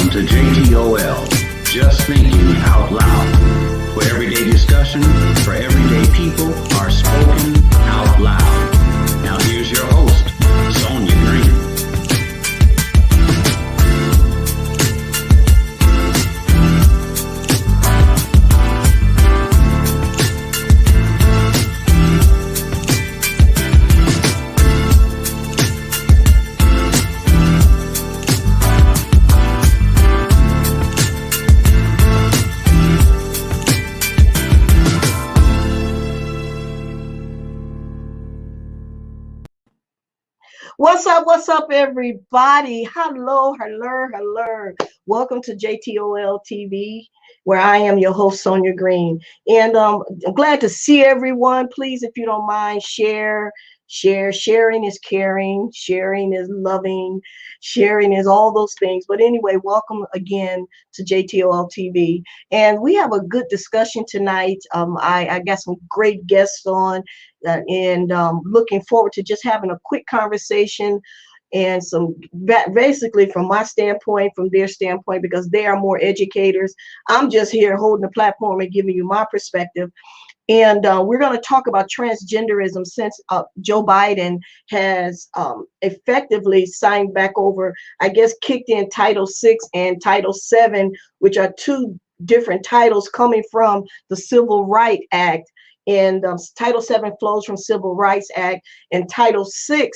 Welcome to JTOL, Just Thinking Out Loud, where everyday discussion for everyday people are spoken out loud. Now here's your host, Sonia Green. What's up, everybody? Hello. Welcome to JTOL TV, where I am your host, Sonia Green. And I'm glad to see everyone. Please, if you don't mind, share. Sharing is caring. Sharing is loving. Sharing is all those things. But anyway, welcome again to JTOL TV. And we have a good discussion tonight. I got some great guests on. And looking forward to just having a quick conversation and some basically from my standpoint, from their standpoint, because they are more educators. I'm just here holding the platform and giving you my perspective. And we're going to talk about transgenderism since Joe Biden has effectively signed back over, I guess, kicked in Title VI and Title VII, which are two different titles coming from the Civil Rights Act. And Title VII flows from Civil Rights Act, and Title VI,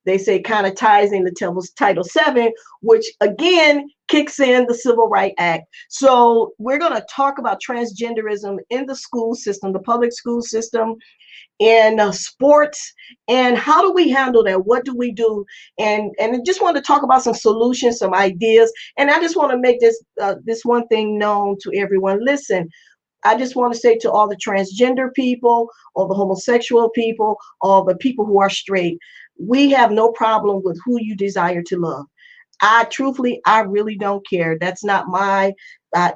they say, kind of ties into Title VII, which again kicks in the Civil Rights Act. So we're going to talk about transgenderism in the school system, the public school system, and sports, and how do we handle that? What do we do? And I just want to talk about some solutions, some ideas, and I just want to make this one thing known to everyone. Listen. I just want to say to all the transgender people, all the homosexual people, all the people who are straight, we have no problem with who you desire to love. I really don't care. That's not my,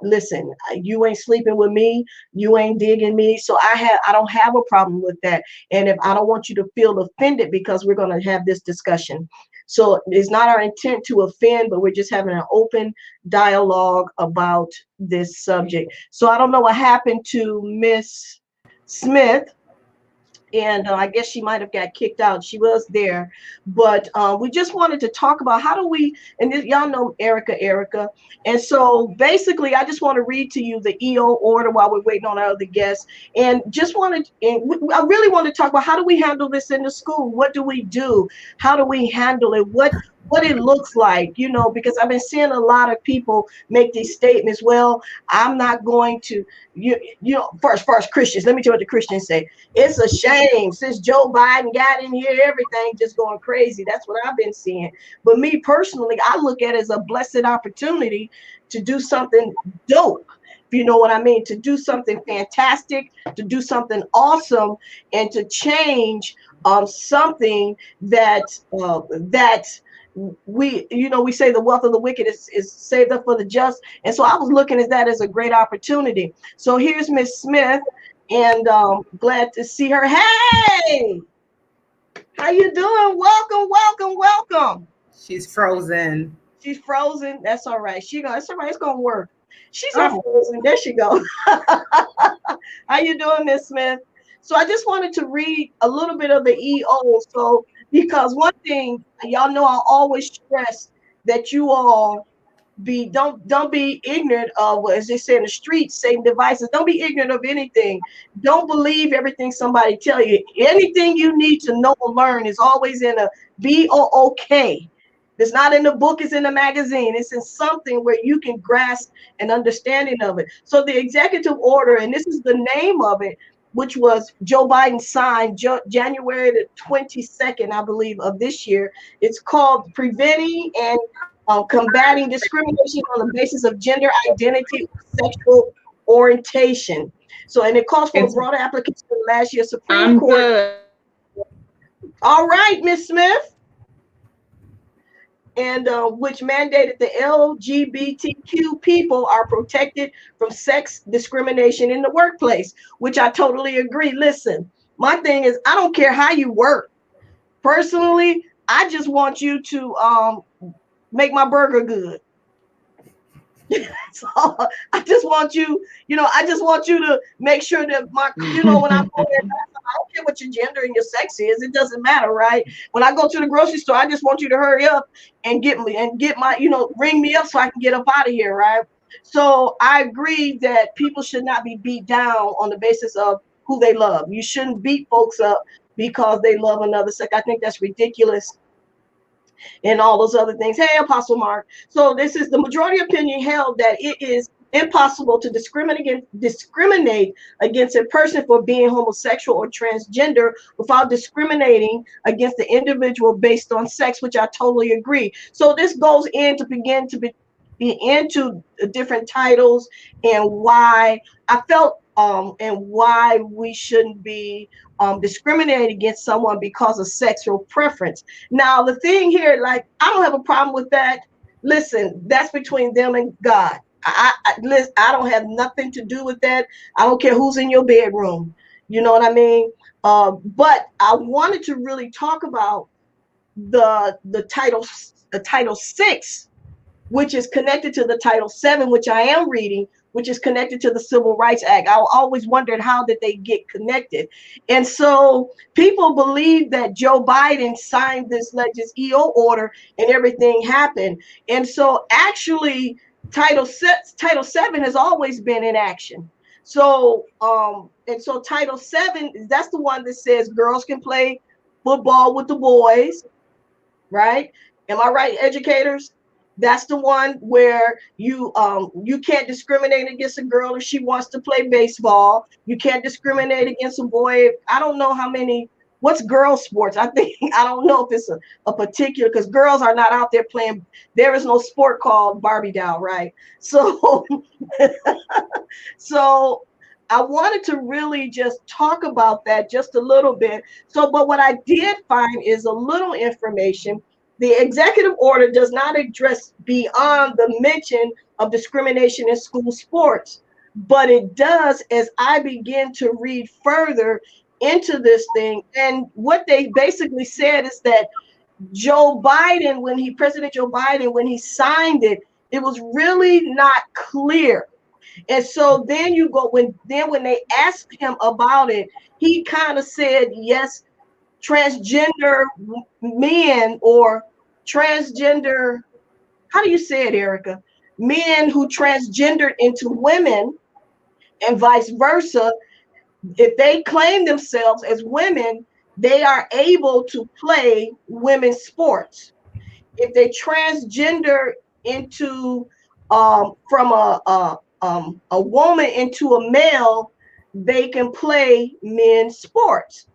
listen, you ain't sleeping with me. You ain't digging me. So I don't have a problem with that. And if I don't want you to feel offended because we're going to have this discussion. So it's not our intent to offend, but we're just having an open dialogue about this subject. So I don't know what happened to Miss Smith. And I guess she might have got kicked out. She was there, but we just wanted to talk about how do we, and y'all know Erica. And so basically, I just want to read to you the EO order while we're waiting on our other guests. And I really want to talk about how do we handle this in the school? What do we do? How do we handle it? What it looks like, because I've been seeing a lot of people make these statements. Well, I'm not going to, first Christians, let me tell you what the Christians say. It's a shame since Joe Biden got in here, everything just going crazy. That's what I've been seeing. But me personally, I look at it as a blessed opportunity to do something dope. If you know what I mean, to do something fantastic, to do something awesome, and to change something that we say the wealth of the wicked is saved up for the just. And so I was looking at that as a great opportunity. So here's Miss Smith, and glad to see her. Hey, how you doing? Welcome. She's frozen. That's all right. That's all right. It's gonna work. She's not frozen. There she goes. How you doing, Miss Smith? So I just wanted to read a little bit of the EO. So because one thing, y'all know, I always stress that you all don't be ignorant of, as they say in the streets, Satan devices. Don't be ignorant of anything. Don't believe everything somebody tell you. Anything you need to know or learn is always in a BOOK. It's not in the book, it's in the magazine. It's in something where you can grasp an understanding of it. So the executive order, and this is the name of it, which was Joe Biden signed January the 22nd, I believe, of this year. It's called Preventing and Combating Discrimination on the Basis of Gender Identity or Sexual Orientation. So, and it calls for a broader application of last year's Supreme Court. Good. All right, Ms. Smith. And which mandated the LGBTQ people are protected from sex discrimination in the workplace, which I totally agree. Listen, my thing is, I don't care how you work. Personally, I just want you to make my burger good. So I just want you, I just want you to make sure that when I'm going there, I don't care what your gender and your sex is. It doesn't matter, right? When I go to the grocery store, I just want you to hurry up and get my, ring me up so I can get up out of here, right? So I agree that people should not be beat down on the basis of who they love. You shouldn't beat folks up because they love another sex. I think that's ridiculous and all those other things. Hey, Apostle Mark. So this is the majority opinion held that it is impossible to discriminate against a person for being homosexual or transgender without discriminating against the individual based on sex, which I totally agree. So this goes in to begin to be into different titles and why I felt and why we shouldn't be discriminating against someone because of sexual preference. Now, the thing here, like, I don't have a problem with that. Listen, that's between them and God. Listen, I don't have nothing to do with that. I don't care who's in your bedroom. You know what I mean? But I wanted to really talk about the title 6, which is connected to the Title 7, which I am reading, which is connected to the Civil Rights Act. I always wondered, how did they get connected? And so people believe that Joe Biden signed this EO order and everything happened. And so actually Title 7 has always been in action. So and so Title 7, that's the one that says girls can play football with the boys, right? Am I right, educators? That's the one where you can't discriminate against a girl if she wants to play baseball. You can't discriminate against a boy. I don't know what's girl sports. I don't know if it's a particular, because girls are not out there playing. There is no sport called Barbie doll, right? So so I wanted to really just talk about that just a little bit. So, but what I did find is a little information. The executive order does not address beyond the mention of discrimination in school sports, but it does as I begin to read further into this thing. And what they basically said is that President Joe Biden, when he signed it, it was really not clear. And so then when they asked him about it, he kind of said, yes, transgender men or transgender, how do you say it, Erica? Men who transgendered into women and vice versa, if they claim themselves as women, they are able to play women's sports. If they transgender into from a woman into a male, they can play men's sports.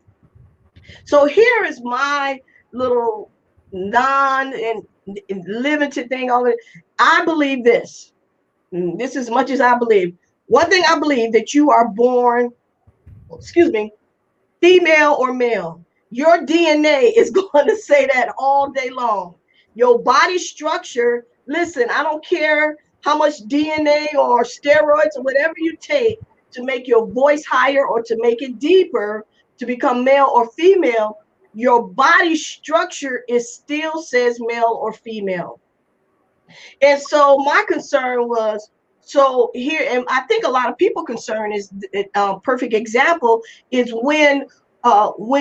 So here is my little non and limited thing on it. I believe this. This is as much as I believe. One thing I believe, that you are born, female or male. Your DNA is going to say that all day long. Your body structure, listen, I don't care how much DNA or steroids or whatever you take to make your voice higher or to make it deeper, to become male or female, your body structure still says male or female. And so my concern was, so here, and I think a lot of people concern is perfect example is when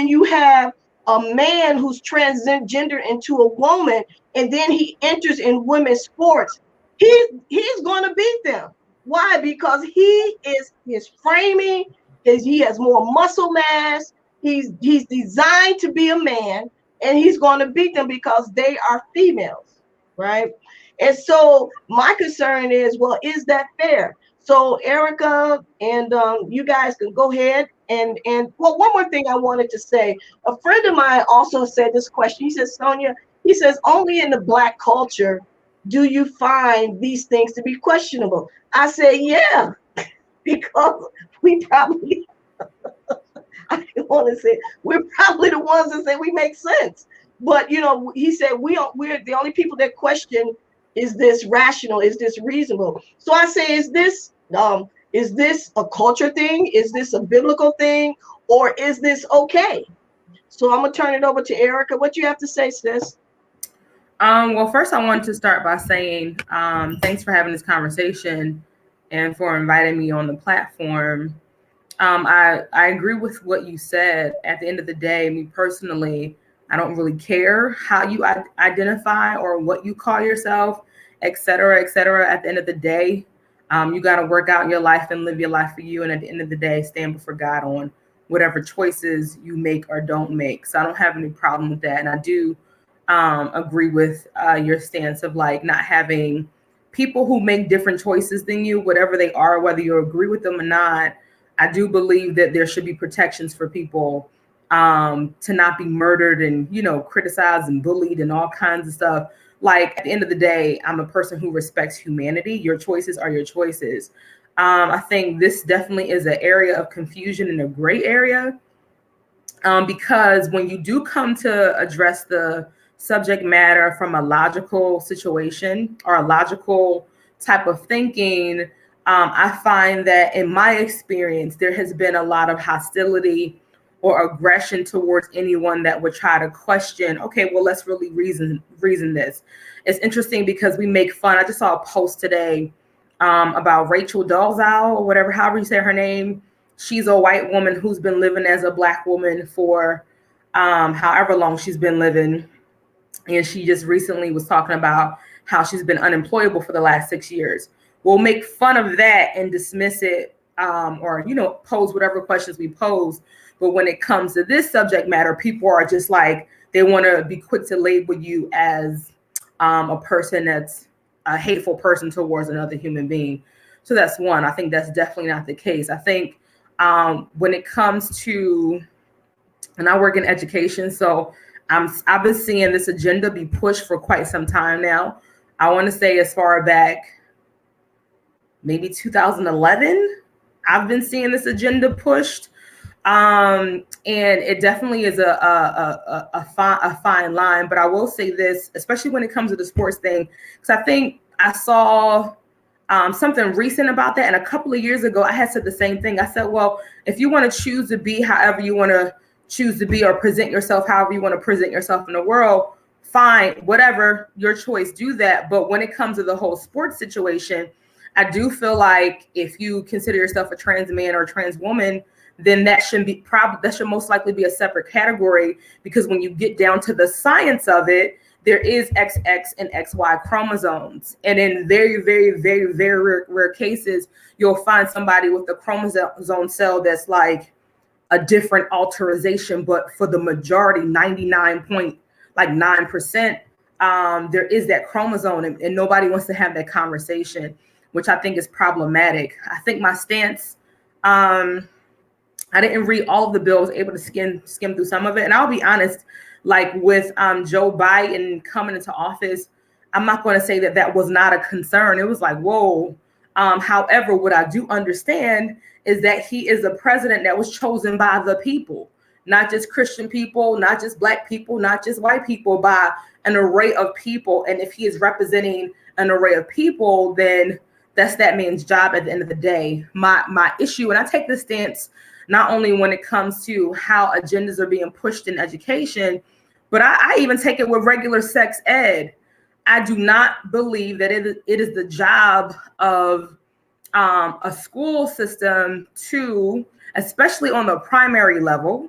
you have a man who's transgender into a woman, and then he enters in women's sports, he's going to beat them. Why? Because his framing he has more muscle mass. He's designed to be a man, and he's going to beat them because they are females, right? And so my concern is, well, is that fair? So Erica and you guys can go ahead and well, one more thing I wanted to say. A friend of mine also said this question. He says, Sonia, he says, only in the Black culture do you find these things to be questionable? I say, yeah, because we probably, I want to say, we're probably the ones that say we make sense. But, he said, we're the only people that question, is this rational? Is this reasonable? So I say, is this a culture thing? Is this a biblical thing? Or is this okay? So I'm going to turn it over to Erica. What do you have to say, sis? Well, first I wanted to start by saying thanks for having this conversation and for inviting me on the platform. I agree with what you said. At the end of the day, me personally, I don't really care how you identify or what you call yourself, et cetera, et cetera. At the end of the day, you got to work out your life and live your life for you. And at the end of the day, stand before God on whatever choices you make or don't make. So I don't have any problem with that. And I do agree with your stance of like not having people who make different choices than you, whatever they are, whether you agree with them or not. I do believe that there should be protections for people to not be murdered and, criticized and bullied and all kinds of stuff. Like at the end of the day, I'm a person who respects humanity. Your choices are your choices. I think this definitely is an area of confusion and a gray area because when you do come to address the subject matter from a logical situation or a logical type of thinking, I find that in my experience, there has been a lot of hostility or aggression towards anyone that would try to question, okay, well, let's really reason this. It's interesting because we make fun. I just saw a post today about Rachel Dolezal or whatever, however you say her name. She's a white woman who's been living as a Black woman for however long she's been living. And she just recently was talking about how she's been unemployable for the last 6 years. We'll make fun of that and dismiss it or, pose whatever questions we pose. But when it comes to this subject matter, people are just like, they want to be quick to label you as a person that's a hateful person towards another human being. So that's one. I think that's definitely not the case. I think when it comes to, and I work in education, so I've been seeing this agenda be pushed for quite some time now. I want to say as far back, maybe 2011, I've been seeing this agenda pushed. And it definitely is a fine line. But I will say this, especially when it comes to the sports thing, because I think I saw something recent about that. And a couple of years ago, I had said the same thing. I said, well, if you want to choose to be however you want to choose to be or present yourself however you want to present yourself in the world, fine, whatever, your choice, do that. But when it comes to the whole sports situation, I do feel like if you consider yourself a trans man or a trans woman, then that should most likely be a separate category, because when you get down to the science of it, there is XX and XY chromosomes. And in very, very, very, very rare cases, you'll find somebody with a chromosome cell that's like a different alteration, but for the majority, 99.9%, there is that chromosome, and nobody wants to have that conversation, which I think is problematic. I think my stance, I didn't read all of the bills, able to skim through some of it. And I'll be honest, like with Joe Biden coming into office, I'm not going to say that was not a concern. It was like, whoa. However, what I do understand is that he is a president that was chosen by the people, not just Christian people, not just Black people, not just white people, by an array of people. And if he is representing an array of people, then that's that man's job at the end of the day. My issue, and I take this stance not only when it comes to how agendas are being pushed in education, but I even take it with regular sex ed. I do not believe that it is the job of a school system to, especially on the primary level,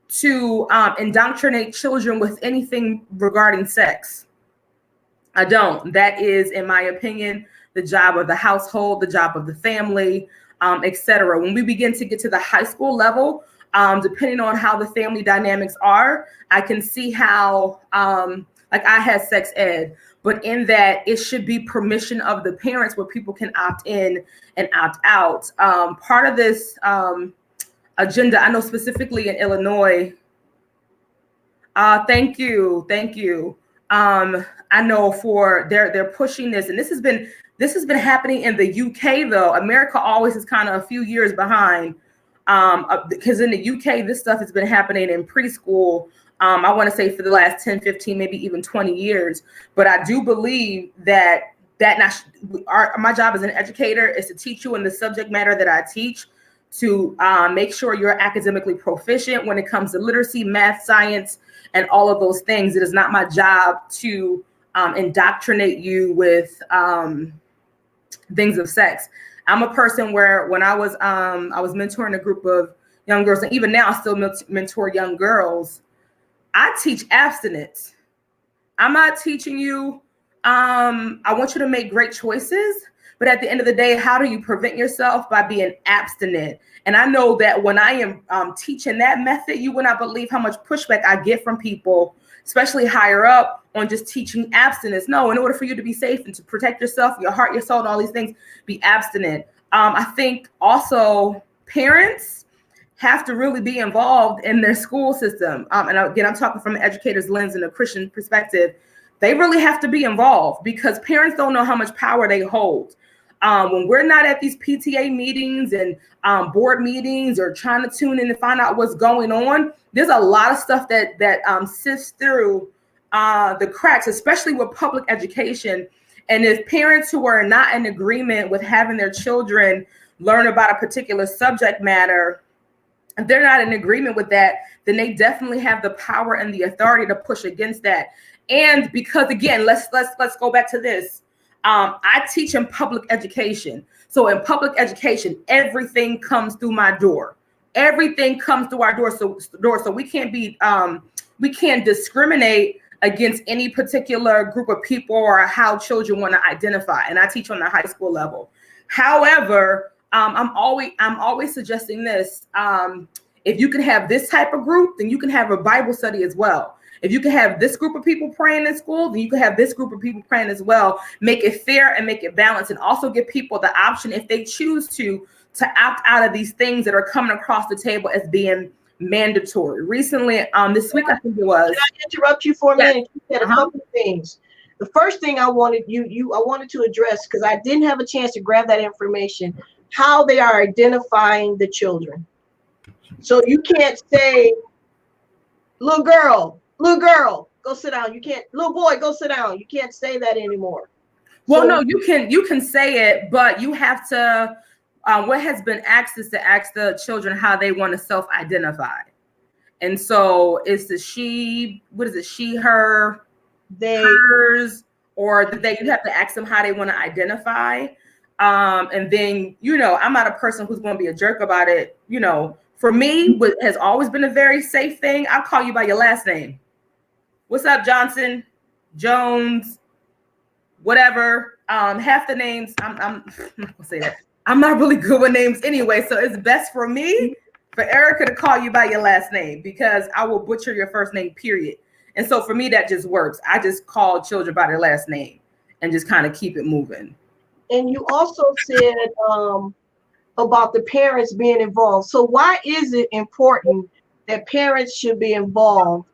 to indoctrinate children with anything regarding sex. I don't. That is, in my opinion, the job of the household, the job of the family, etc. When we begin to get to the high school level, depending on how the family dynamics are, I can see how, like I had sex ed, but in that it should be permission of the parents where people can opt in and opt out. Part of this agenda, I know specifically in Illinois. Thank you. I know they're pushing this, and this has been happening in the UK though. America always is kind of a few years behind, because in the UK this stuff has been happening in preschool. I want to say for the last 10, 15, maybe even 20 years. But I do believe that my job as an educator is to teach you in the subject matter that I teach, to make sure you're academically proficient when it comes to literacy, math, science, and all of those things. It is not my job to indoctrinate you with things of sex. I'm a person where when I was mentoring a group of young girls, and even now I still mentor young girls, I teach abstinence. I'm not teaching you, I want you to make great choices, but at the end of the day, how do you prevent yourself? By being abstinent. And I know that when I am teaching that method, you would not believe how much pushback I get from people, especially higher up, on just teaching abstinence. No, in order for you to be safe and to protect yourself, your heart, your soul, and all these things, be abstinent. I think also parents have to really be involved in their school system. And again, I'm talking from an educator's lens and a Christian perspective. They really have to be involved because parents don't know how much power they hold. When we're not at these PTA meetings and board meetings or trying to tune in and find out what's going on, there's a lot of stuff that sifts through the cracks, especially with public education. And if parents who are not in agreement with having their children learn about a particular subject matter, if they're not in agreement with that, then they definitely have the power and the authority to push against that. And because again, let's go back to this. I teach in public education. So in public education, everything comes through my door. Everything comes through our door. So we can't discriminate against any particular group of people or how children want to identify. And I teach on the high school level. However, I'm always suggesting this. If you can have this type of group, then you can have a Bible study as well. If you can have this group of people praying in school, then you can have this group of people praying as well. Make it fair and make it balanced, and also give people the option, if they choose to opt out of these things that are coming across the table as being mandatory. Recently, this week, I think it was. Can I interrupt you for a minute? You said a couple of things. The first thing I wanted to address, because I didn't have a chance to grab that information, how they are identifying the children. So you can't say, little girl, go sit down. You can't, little boy, go sit down. You can't say that anymore. Well, no, you can say it, but you have to, what has been asked is to ask the children how they want to self-identify. And so it's the she, what is it? She, her, they, hers, or they, you have to ask them how they want to identify. And then, I'm not a person who's going to be a jerk about it. For me, what has always been a very safe thing, I'll call you by your last name. What's up, Johnson, Jones, whatever. Half the names, I'm not gonna say that. I'm not really good with names anyway. So it's best for me, for Erica to call you by your last name, because I will butcher your first name, period. And so for me, that just works. I just call children by their last name and just kind of keep it moving. And you also said about the parents being involved. So why is it important that parents should be involved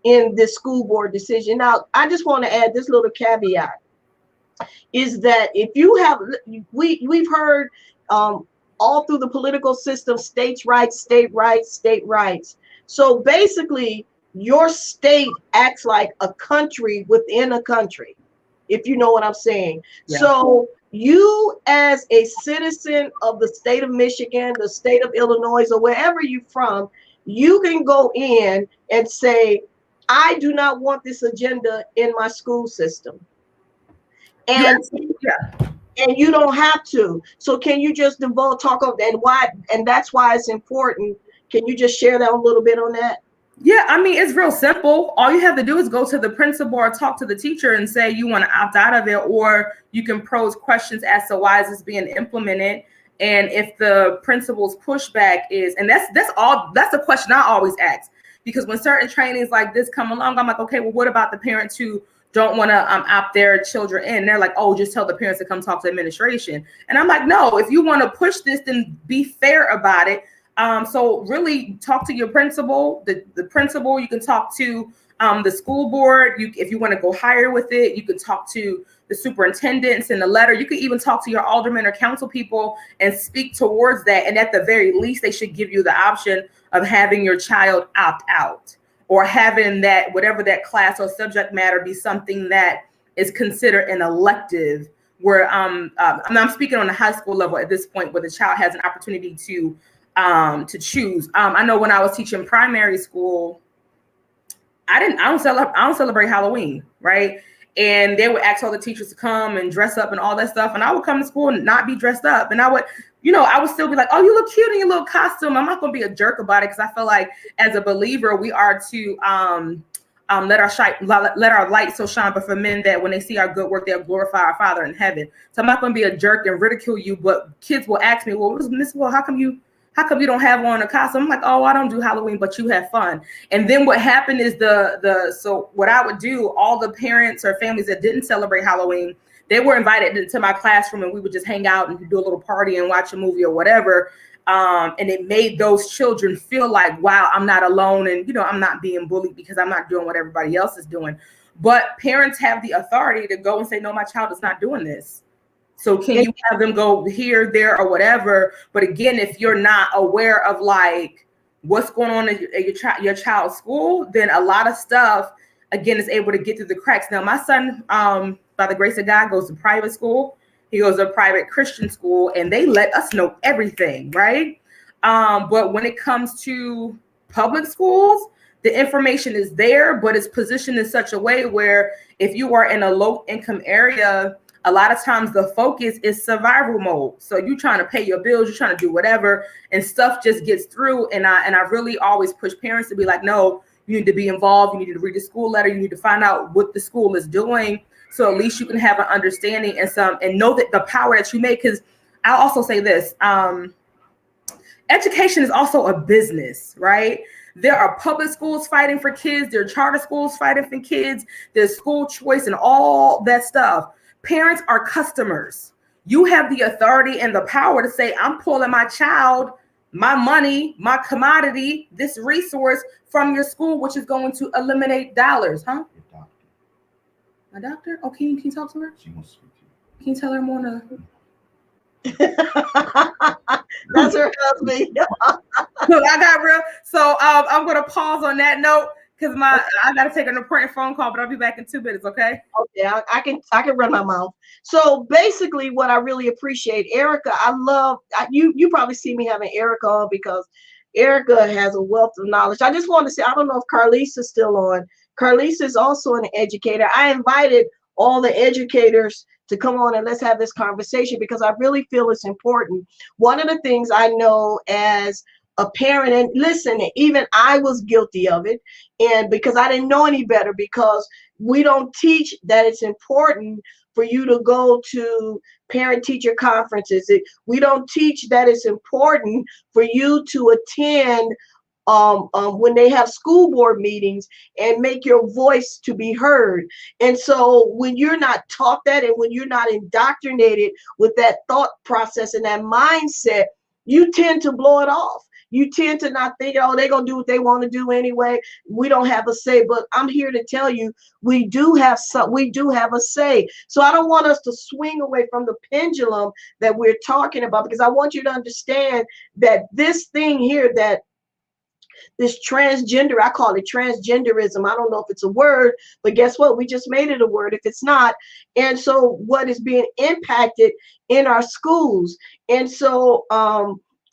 in this school board decision? Now, I just want to add this little caveat, is that if you have, we've heard all through the political system, states' rights, state rights, state rights. So basically, your state acts like a country within a country, if you know what I'm saying. Yeah. So you, as a citizen of the state of Michigan, the state of Illinois, or wherever you're from, you can go in and say, I do not want this agenda in my school system. And and you don't have to. So can you just talk of that, why, and that's why it's important. Can you just share that a little bit on that? Yeah, I mean, it's real simple. All you have to do is go to the principal or talk to the teacher and say you want to opt out of it, or you can pose questions as to why is this being implemented. And if the principal's pushback is, and that's a question I always ask, because when certain trainings like this come along, I'm like, okay, well, what about the parents who don't want to opt their children in? And they're like, oh, just tell the parents to come talk to administration. And I'm like, no, if you want to push this, then be fair about it. So really talk to your principal, the principal. You can talk to the school board. If you want to go higher with it, you can talk to the superintendents in the letter. You could even talk to your aldermen or council people and speak towards that. And at the very least, they should give you the option of having your child opt out, or having that, whatever that class or subject matter, be something that is considered an elective, where I'm speaking on the high school level at this point, where the child has an opportunity to choose. I know when I was teaching primary school, I don't celebrate Halloween, right? and they would ask all the teachers to come and dress up and all that stuff. And I would come to school and not be dressed up. And I would, I would still be like, oh, you look cute in your little costume. I'm not going to be a jerk about it, because I feel like as a believer, we are to let our light so shine but for men, that when they see our good work, they'll glorify our Father in heaven. So I'm not going to be a jerk and ridicule you, but kids will ask me, well, Miss, how come you don't have on a costume? I'm like, oh, I don't do Halloween, but you have fun. And then what happened is so what I would do, all the parents or families that didn't celebrate Halloween, they were invited to my classroom, and we would just hang out and do a little party and watch a movie or whatever. And it made those children feel like, wow, I'm not alone, and I'm not being bullied because I'm not doing what everybody else is doing. But parents have the authority to go and say, no, my child is not doing this. So can you have them go here, there, or whatever? But again, if you're not aware of like what's going on at your child's school, then a lot of stuff, again, is able to get through the cracks. Now, my son, by the grace of God, goes to private school. He goes to a private Christian school, and they let us know everything, right? But when it comes to public schools, the information is there, but it's positioned in such a way where if you are in a low-income area, a lot of times the focus is survival mode. So you're trying to pay your bills, you're trying to do whatever, and stuff just gets through. And I really always push parents to be like, no, you need to be involved. You need to read the school letter. You need to find out what the school is doing, so at least you can have an understanding and know that the power that you make. Because I'll also say this, education is also a business, right? There are public schools fighting for kids. There are charter schools fighting for kids. There's school choice and all that stuff. Parents are customers. You have the authority and the power to say, I'm pulling my child, my money, my commodity, this resource from your school, which is going to eliminate dollars, huh? My doctor? Oh, can you talk to her? She wants to speak to you. Can you tell her more to... That's her husband. Look, I got real. So I'm going to pause on that note, because I got to take an important phone call, but I'll be back in 2 minutes, okay? Okay, I can run my mouth. So basically, what I really appreciate, Erica, I love you probably see me having Erica on because Erica has a wealth of knowledge. I just want to say, I don't know if Carlise is still on. Carlise is also an educator. I invited all the educators to come on and let's have this conversation because I really feel it's important. One of the things I know as a parent, and listen, even I was guilty of it, and because I didn't know any better, because we don't teach that it's important for you to go to parent-teacher conferences. We don't teach that it's important for you to attend when they have school board meetings and make your voice to be heard. And so when you're not taught that, and when you're not indoctrinated with that thought process and that mindset, you tend to blow it off. You tend to not think, oh, they're going to do what they want to do anyway. We don't have a say. But I'm here to tell you, we do have a say. So I don't want us to swing away from the pendulum that we're talking about, because I want you to understand that this thing here, that this transgender, I call it transgenderism. I don't know if it's a word, but guess what? We just made it a word if it's not. And so what is being impacted in our schools? And so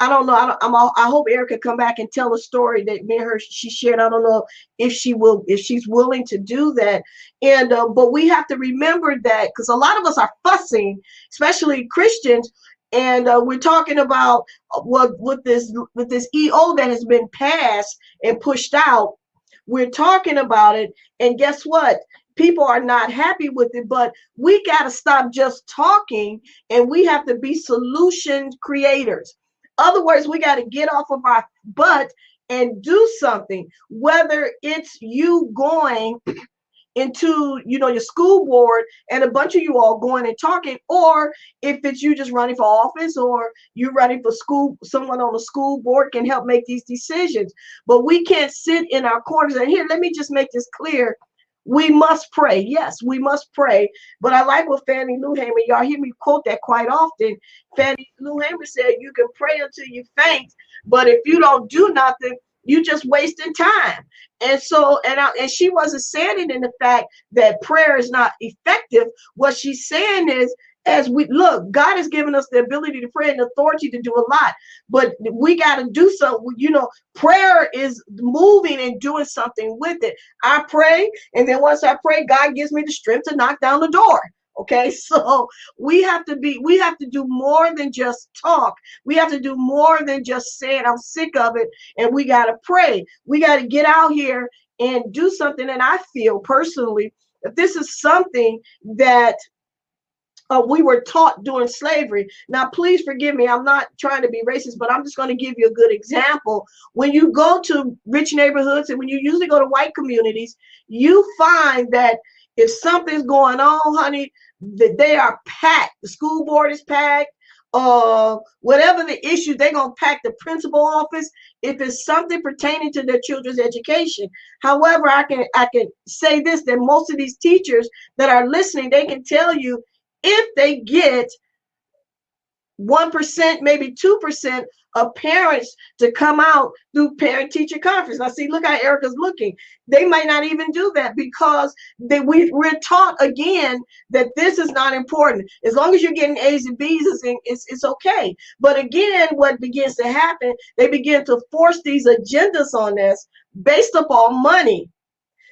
I don't know. I hope Erica come back and tell a story that me and her she shared. I don't know if she's willing to do that. And but we have to remember that, because a lot of us are fussing, especially Christians. And we're talking about with this EO that has been passed and pushed out. We're talking about it, and guess what? People are not happy with it, but we got to stop just talking, and we have to be solution creators. Other words, we got to get off of our butt and do something, whether it's you going into your school board and a bunch of you all going and talking, or if it's you just running for office, or you're running for school, someone on the school board can help make these decisions. But we can't sit in our corners. And here, let me just make this clear. We must pray. Yes, we must pray. But I like what Fannie Lou Hamer, y'all hear me quote that quite often. Fannie Lou Hamer said, you can pray until you faint, but if you don't do nothing, you just wasting time. And so, and she wasn't saying it in the fact that prayer is not effective. What she's saying is, as we look, God has given us the ability to pray and authority to do a lot, but we got to do so. You know, prayer is moving and doing something with it. I pray, and then once I pray, God gives me the strength to knock down the door. Okay, so we have to do more than just talk. We have to do more than just saying, I'm sick of it, and we got to pray. We got to get out here and do something. And I feel personally that this is something that we were taught during slavery. Now, please forgive me. I'm not trying to be racist, but I'm just going to give you a good example. When you go to rich neighborhoods and when you usually go to white communities, you find that if something's going on, honey, that they are packed. The school board is packed. Whatever the issue, they're going to pack the principal office if it's something pertaining to their children's education. However, I can say this, that most of these teachers that are listening, they can tell you, if they get 1%, maybe 2% of parents to come out through parent-teacher conference. Now, see, look how Erica's looking. They might not even do that because we're taught again that this is not important. As long as you're getting A's and B's, it's okay. But again, what begins to happen, they begin to force these agendas on us based upon money.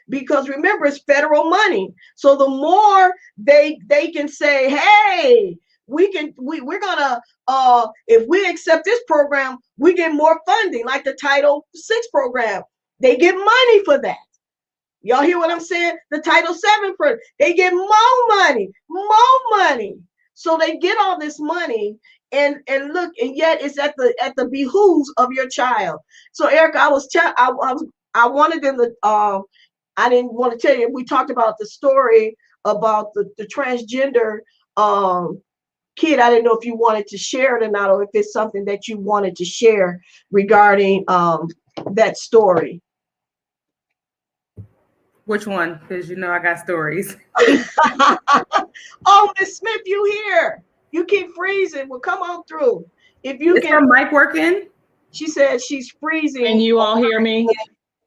Because remember, it's federal money. So the more they can say, hey, we're gonna if we accept this program, we get more funding, like the Title VI program. They get money for that. Y'all hear what I'm saying? The Title VII program, they get more money. So they get all this money, and look, and yet it's at the behooves of your child. So Erica, I wanted them to I didn't want to tell you, we talked about the story about the transgender kid. I didn't know if you wanted to share it or not, or if it's something that you wanted to share regarding that story. Which one? Because you know I got stories. Oh, Miss Smith, you here? You keep freezing. Well, come on through. If you Is her mic working? She said she's freezing. Can you all hear me?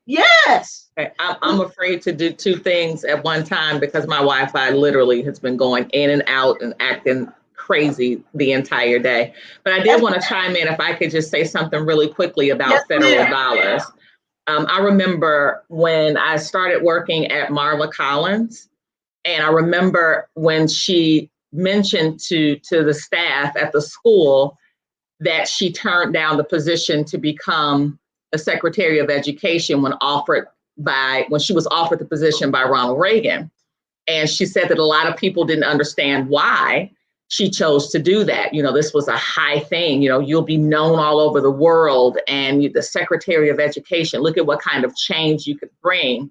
Yes. Okay. I'm afraid to do two things at one time because my Wi-Fi literally has been going in and out and acting crazy the entire day. But I did want to chime in if I could just say something really quickly about federal dollars. I remember when I started working at Marva Collins, and I remember when she mentioned to the staff at the school that she turned down the position to become the Secretary of Education when she was offered the position by Ronald Reagan. And she said that a lot of people didn't understand why she chose to do that. You know, this was a high thing, you know, you'll be known all over the world, and the Secretary of Education, look at what kind of change you could bring.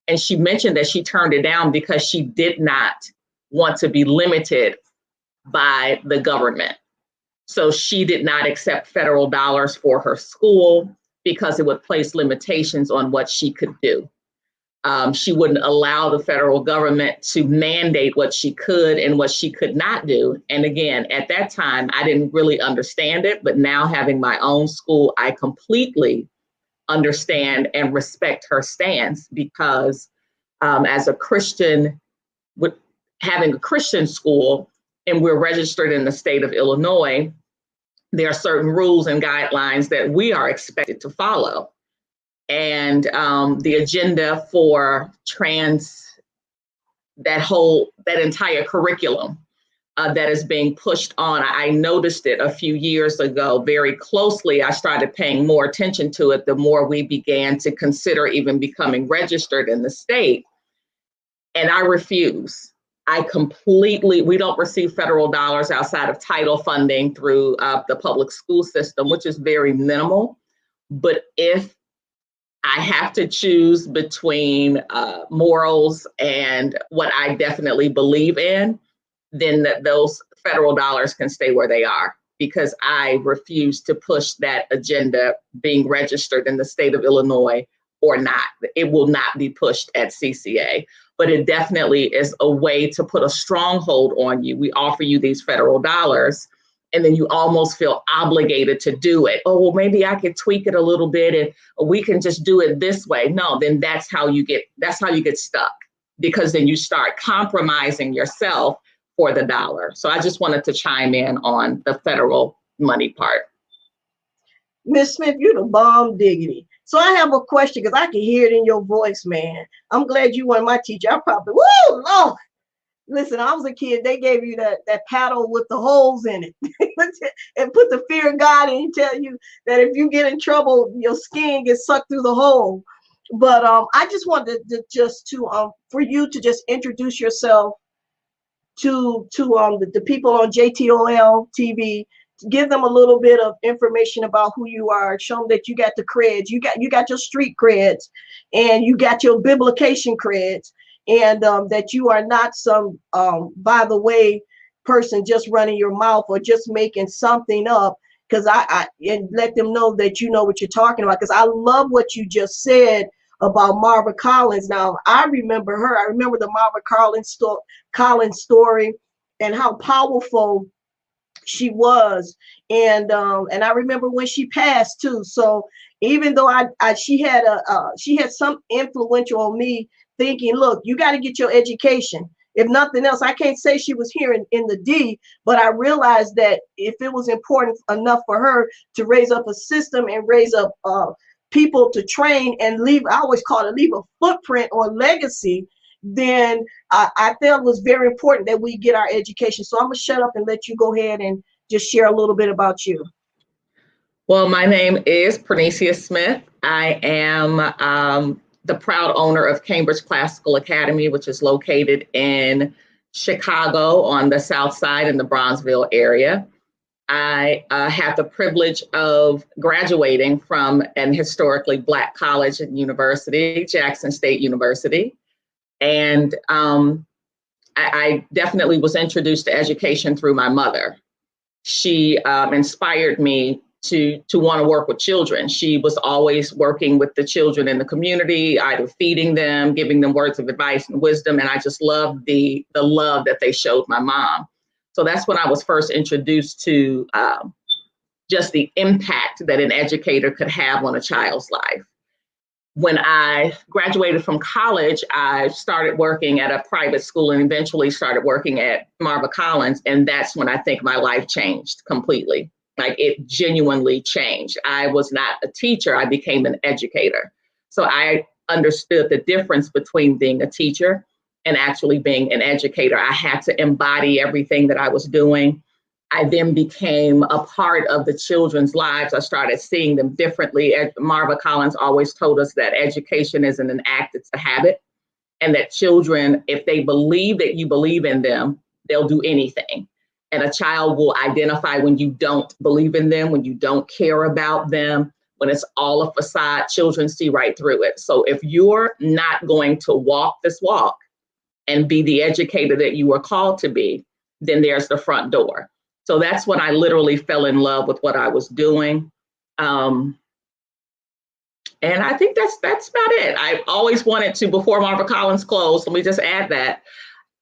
And she mentioned that she turned it down because she did not want to be limited by the government. So she did not accept federal dollars for her school because it would place limitations on what she could do. She wouldn't allow the federal government to mandate what she could and what she could not do. And again, at that time, I didn't really understand it, but now having my own school, I completely understand and respect her stance because as a Christian, with having a Christian school, and we're registered in the state of Illinois, there are certain rules and guidelines that we are expected to follow. And the agenda for that entire curriculum that is being pushed on, I noticed it a few years ago very closely. I started paying more attention to it the more we began to consider even becoming registered in the state. And I refuse. We don't receive federal dollars outside of title funding through the public school system, which is very minimal. But if I have to choose between morals and what I definitely believe in, then those federal dollars can stay where they are, because I refuse to push that agenda being registered in the state of Illinois or not. It will not be pushed at CCA. But it definitely is a way to put a stronghold on you. We offer you these federal dollars, and then you almost feel obligated to do it. Oh, well, maybe I could tweak it a little bit and we can just do it this way. No, then that's how you get stuck, because then you start compromising yourself for the dollar. So I just wanted to chime in on the federal money part. Miss Smith, you're the bomb diggity. So I have a question because I can hear it in your voice, man. I'm glad you weren't my teacher. I probably, woo, Lord. Listen, I was a kid. They gave you that paddle with the holes in it and put the fear of God in and tell you that if you get in trouble, your skin gets sucked through the hole. But I just wanted to for you to just introduce yourself to the people on JTOL TV, give them a little bit of information about who you are, show them that you got the creds, you got your street creds, and you got your biblication creds, and that you are not some by the way person just running your mouth or just making something up. Because and let them know that you know what you're talking about. Because I love what you just said about Marva Collins. Now I remember her. I remember the Marva Collins story and how powerful she was, and I remember when she passed too. So even though she had some influential on me, thinking, look, you got to get your education. If nothing else, I can't say she was here in the D, but I realized that if it was important enough for her to raise up a system and raise up people to train and leave, I always call it leave a footprint or legacy, then I felt it was very important that we get our education. So I'm gonna shut up and let you go ahead and just share a little bit about you. Well, my name is Pernicia Smith. I am the proud owner of Cambridge Classical Academy, which is located in Chicago on the South Side in the Bronzeville area. I had the privilege of graduating from an historically Black college and university, Jackson State University. And I definitely was introduced to education through my mother. She inspired me to want to work with children. She was always working with the children in the community, either feeding them, giving them words of advice and wisdom. And I just loved the love that they showed my mom. So that's when I was first introduced to just the impact that an educator could have on a child's life. When I graduated from college, I started working at a private school and eventually started working at Marva Collins. And that's when I think my life changed completely. Like, it genuinely changed. I was not a teacher, I became an educator. So I understood the difference between being a teacher and actually being an educator. I had to embody everything that I was doing. I then became a part of the children's lives. I started seeing them differently. Marva Collins always told us that education isn't an act, it's a habit. And that children, if they believe that you believe in them, they'll do anything. And a child will identify when you don't believe in them, when you don't care about them, when it's all a facade. Children see right through it. So if you're not going to walk this walk and be the educator that you were called to be, then there's the front door. So that's when I literally fell in love with what I was doing. And I think that's about it. I always wanted to, before Marva Collins closed, let me just add that,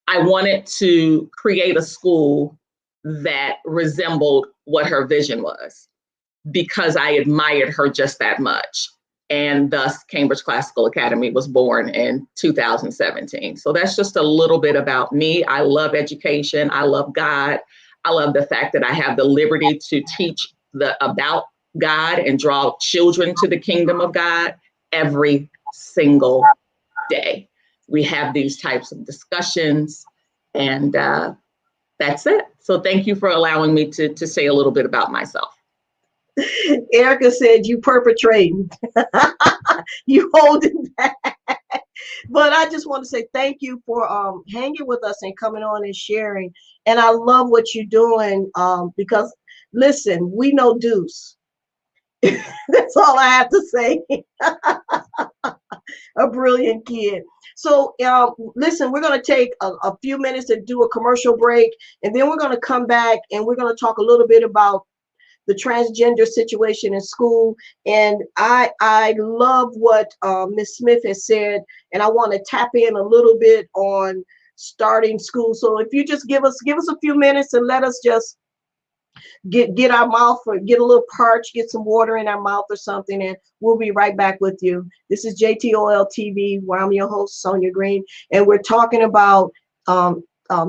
I wanted to create a school that resembled what her vision was, because I admired her just that much. And thus Cambridge Classical Academy was born in 2017. So that's just a little bit about me. I love education. I love God. I love the fact that I have the liberty to teach about God and draw children to the kingdom of God every single day. We have these types of discussions, and that's it. So thank you for allowing me to say a little bit about myself. Erica said you perpetrating. You holding back. But I just want to say thank you for hanging with us and coming on and sharing. And I love what you're doing because, listen, we know Deuce. That's all I have to say. A brilliant kid. So listen, we're going to take a few minutes to do a commercial break, and then we're going to come back and we're going to talk a little bit about the transgender situation in school. And I love what Ms. Smith has said, and I want to tap in a little bit on starting school. So if you just give us a few minutes and let us just get our mouth, or get a little parched, get some water in our mouth or something, and we'll be right back with you. This is JTOL TV, where I'm your host, Sonia Green, and we're talking about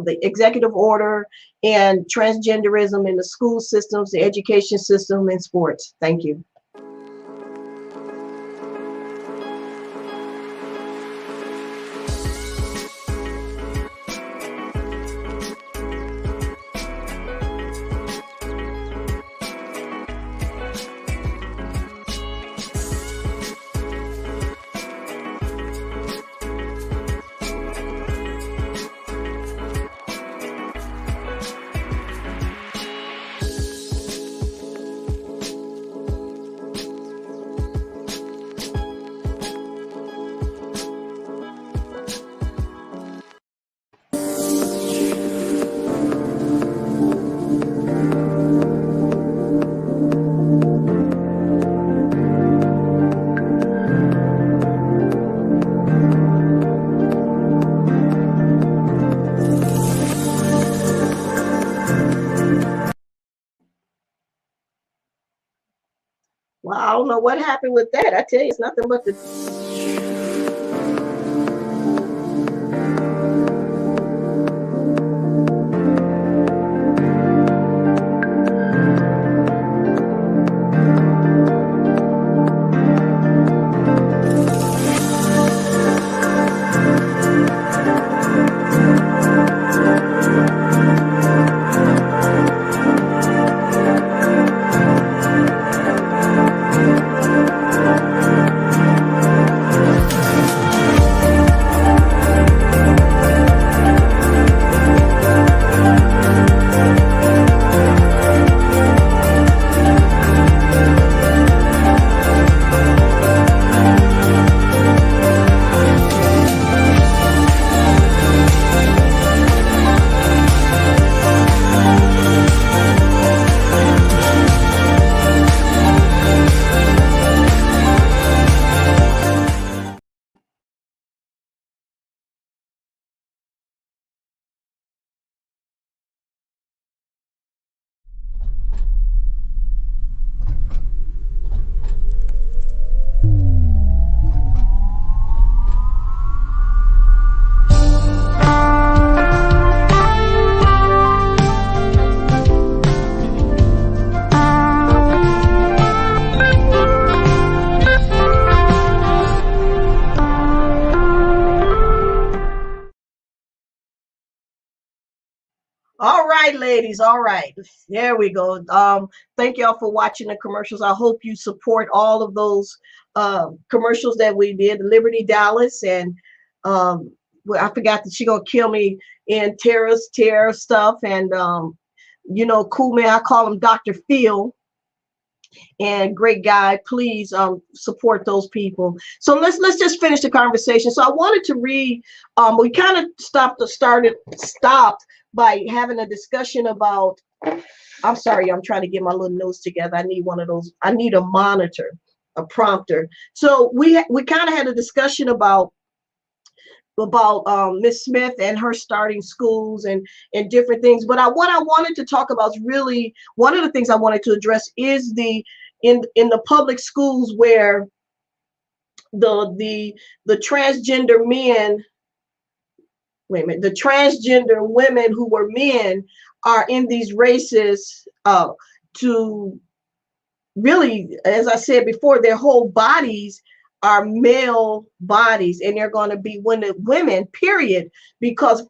the executive order and transgenderism in the school systems, the education system, and sports. Thank you. Well, I don't know what happened with that. I tell you, it's nothing but the All right, ladies. All right. There we go. Thank y'all for watching the commercials. I hope you support all of those commercials that we did. Liberty Dallas and well, I forgot that she gonna kill me in terror stuff and you know, cool man. I call him Dr. Phil. And great guy. Please support those people. So let's just finish the conversation. So I wanted to read. We kind of stopped by having a discussion about. I'm sorry, I'm trying to get my little notes together. I need one of those. I need a monitor, a prompter. So we kind of had a discussion about Miss Smith and her starting schools and different things. But what I wanted to talk about is really one of the things I wanted to address is in the public schools where the transgender men, wait a minute, the transgender women who were men are in these races to really, as I said before, their whole bodies are male bodies, and they're going to be women, period, because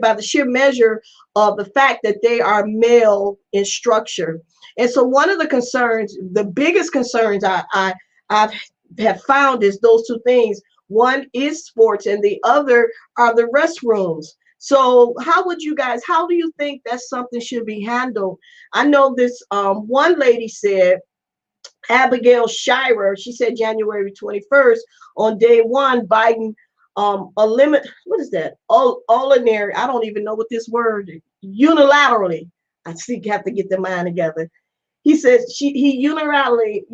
by the sheer measure of the fact that they are male in structure. And so one of the concerns, the biggest concerns I have found is those two things. One is sports, and the other are the restrooms. So how do you think that something should be handled? I know this one lady said, Abigail Shirer, she said January 21st, on day one, Biden what is that? Ordinary, I don't even know what this word, unilaterally, I still have to get the mind together. He says he unilaterally,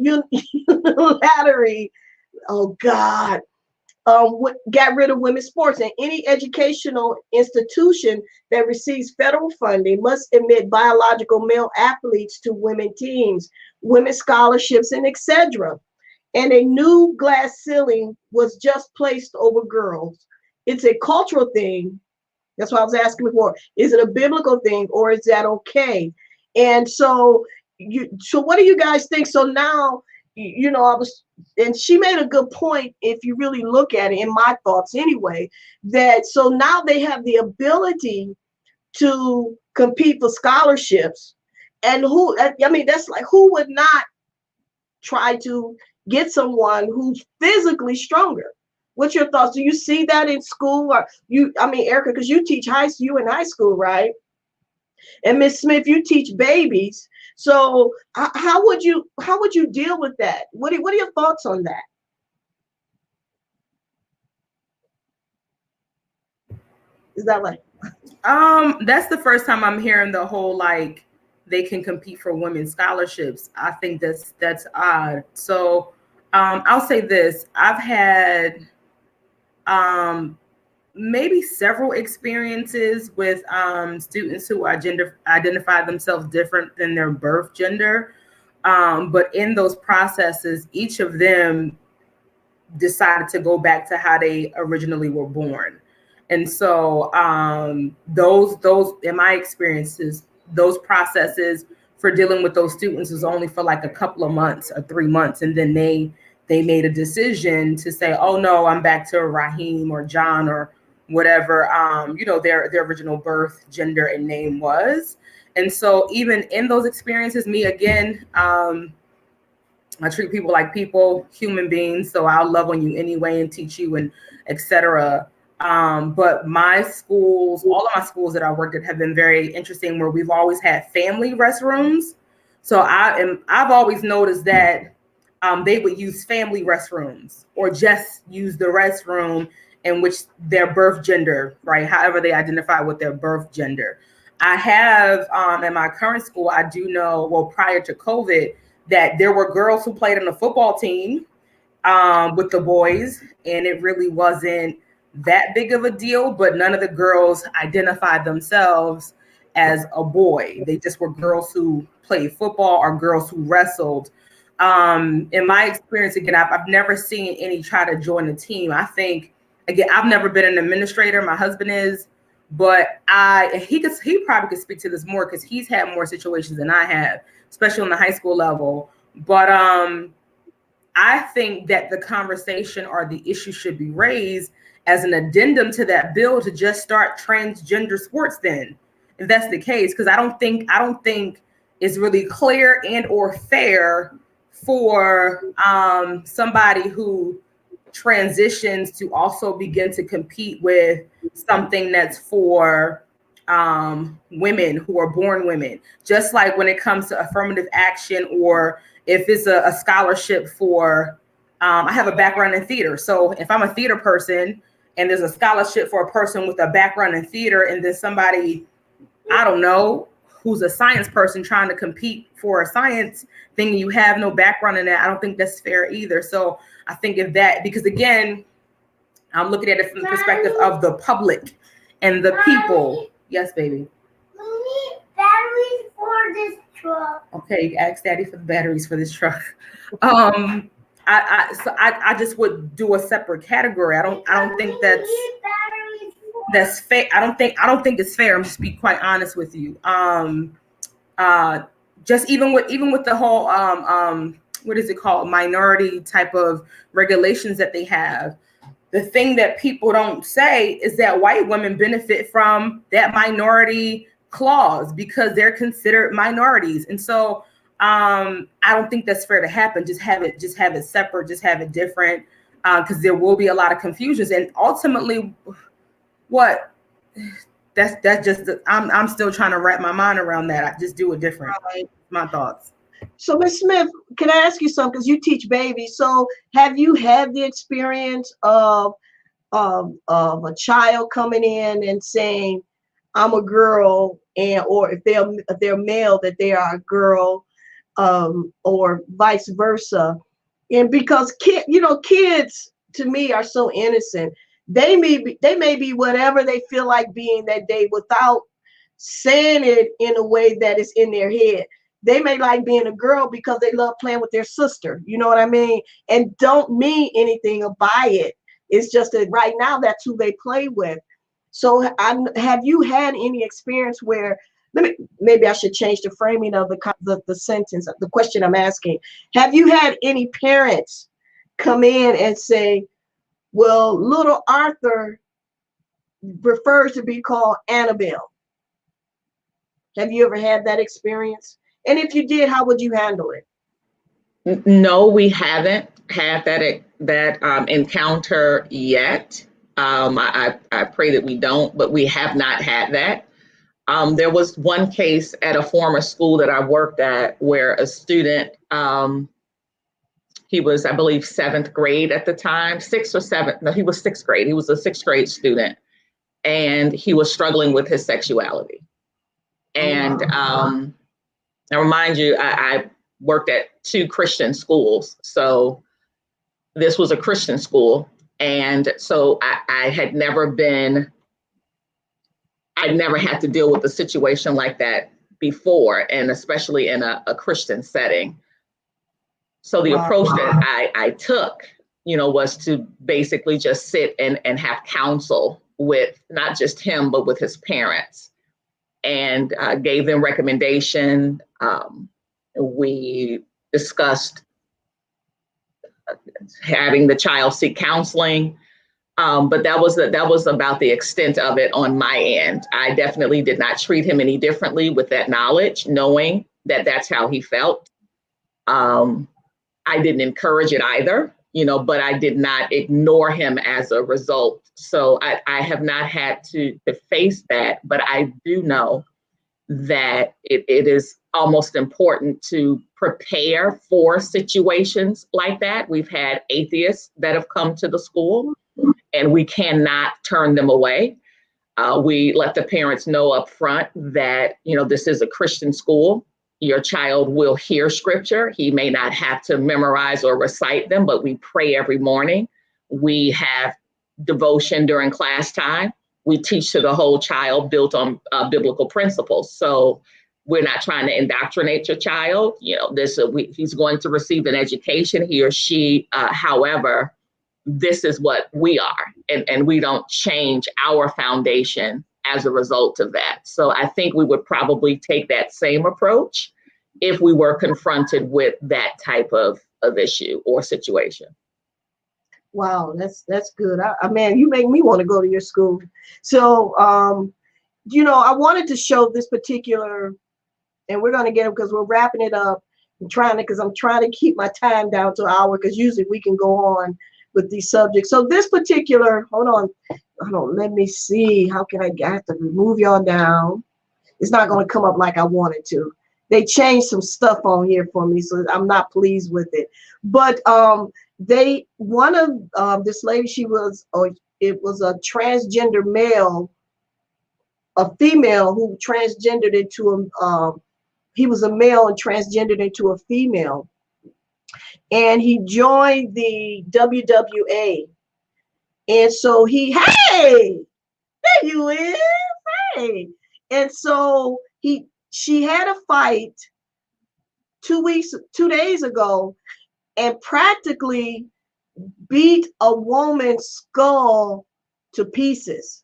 oh God, got rid of women's sports, and any educational institution that receives federal funding must admit biological male athletes to women teams, women's scholarships, and etc. And a new glass ceiling was just placed over girls. It's a cultural thing That's what I was asking before. Is it a biblical thing, or is that okay? And so what do you guys think? So now, and she made a good point, if you really look at it, in my thoughts anyway, that so now they have the ability to compete for scholarships. And that's like, who would not try to get someone who's physically stronger? What's your thoughts? Do you see that in school? Or Erica, because you teach you in high school, right? And Miss Smith, you teach babies. So how would you deal with that? What are your thoughts on that? Is that right? That's the first time I'm hearing the whole, like, they can compete for women's scholarships. I think that's odd. So I'll say this. I've had maybe several experiences with students who identify themselves different than their birth gender. But in those processes, each of them decided to go back to how they originally were born. And so those in my experiences, those processes for dealing with those students was only for like a couple of months or 3 months. And then they made a decision to say, oh no, I'm back to Raheem or John or whatever, their original birth gender and name was. And so even in those experiences, me again, I treat people like people, human beings. So I'll love on you anyway and teach you and etc. But my schools, all of my schools that I worked at have been very interesting, where we've always had family restrooms. So I've always noticed that they would use family restrooms or just use the restroom in which their birth gender, right? However they identify with their birth gender. I have in my current school, I do know, well, prior to COVID, that there were girls who played on the football team with the boys, and it really wasn't that big of a deal, but none of the girls identified themselves as a boy. They just were girls who played football or girls who wrestled. In my experience, again, I've never seen any try to join the team. I think, again, I've never been an administrator. My husband is, but he probably could speak to this more because he's had more situations than I have, especially on the high school level. But I think that the conversation or the issue should be raised as an addendum to that bill to just start transgender sports then, if that's the case, because I don't think it's really clear and or fair for somebody who transitions to also begin to compete with something that's for women who are born women. Just like when it comes to affirmative action, or if it's a scholarship for, I have a background in theater. So if I'm a theater person and there's a scholarship for a person with a background in theater, and then somebody, I don't know, who's a science person trying to compete for a science thing, and you have no background in that, I don't think that's fair either. So I think of that, because again, I'm looking at it from the perspective of the public and the people. Yes, baby. We need batteries for this truck. Okay, you ask Daddy for the batteries for this truck. I just would do a separate category. I don't think that's fair. I don't think it's fair. I'm just be quite honest with you. Just even with the whole what is it called, minority type of regulations that they have. The thing that people don't say is that white women benefit from that minority clause because they're considered minorities. And so I don't think that's fair to happen. Just have it separate, just have it different, because there will be a lot of confusions. And ultimately, that's just I'm still trying to wrap my mind around that. I just do it different. Right. My thoughts. So Ms. Smith, can I ask you something? Because you teach babies. So have you had the experience of a child coming in and saying, I'm a girl, or if they're male, that they are a girl, or vice versa? And because kids to me are so innocent. They may be whatever they feel like being that day without saying it in a way that is in their head. They may like being a girl because they love playing with their sister. You know what I mean? And don't mean anything by it. It's just that right now that's who they play with. So have you had any experience where, maybe I should change the framing of the sentence, the question I'm asking. Have you had any parents come in and say, well, little Arthur prefers to be called Annabelle? Have you ever had that experience? And if you did, how would you handle it? No, we haven't had that encounter yet. I pray that we don't, but we have not had that. There was one case at a former school that I worked at where a student, he was, I believe, 7th grade at the time, 6th or 7th. No, he was 6th grade. He was a 6th grade student, and he was struggling with his sexuality. And I remind you, I worked at 2 Christian schools. So this was a Christian school. And so I had never had to deal with a situation like that before, and especially in a Christian setting. So the approach that I took, was to basically just sit and have counsel with not just him, but with his parents, and gave them recommendation. We discussed having the child seek counseling. But that was about the extent of it on my end. I definitely did not treat him any differently with that knowledge, knowing that that's how he felt. I didn't encourage it either, but I did not ignore him as a result. So I have not had to face that, but I do know that it is almost important to prepare for situations like that. We've had atheists that have come to the school, and we cannot turn them away. We let the parents know up front that, this is a Christian school. Your child will hear scripture. He may not have to memorize or recite them, but we pray every morning. We have devotion during class time. We teach to the whole child built on biblical principles. So we're not trying to indoctrinate your child. He's going to receive an education, he or she. However, this is what we are, and we don't change our foundation as a result of that. So I think we would probably take that same approach if we were confronted with that type of issue or situation. Wow, that's good. Man, you make me want to go to your school. So, I wanted to show this particular, and we're going to get it because we're wrapping it up. I'm trying to keep my time down to an hour, because usually we can go on with these subjects. So this particular, hold on, let me see. How can I have to remove y'all down? It's not going to come up like I wanted to. They changed some stuff on here for me, so I'm not pleased with it. But this lady, it was a transgender male, a female who transgendered into he was a male and transgendered into a female. And he joined the WWA. And so hey, there you is, hey. And so she had a fight 2 days ago, and practically beat a woman's skull to pieces.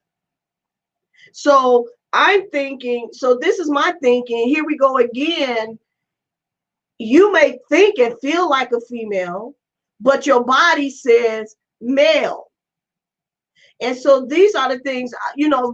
So I'm thinking, so this is my thinking, here we go again. You may think and feel like a female, but your body says male. And so these are the things,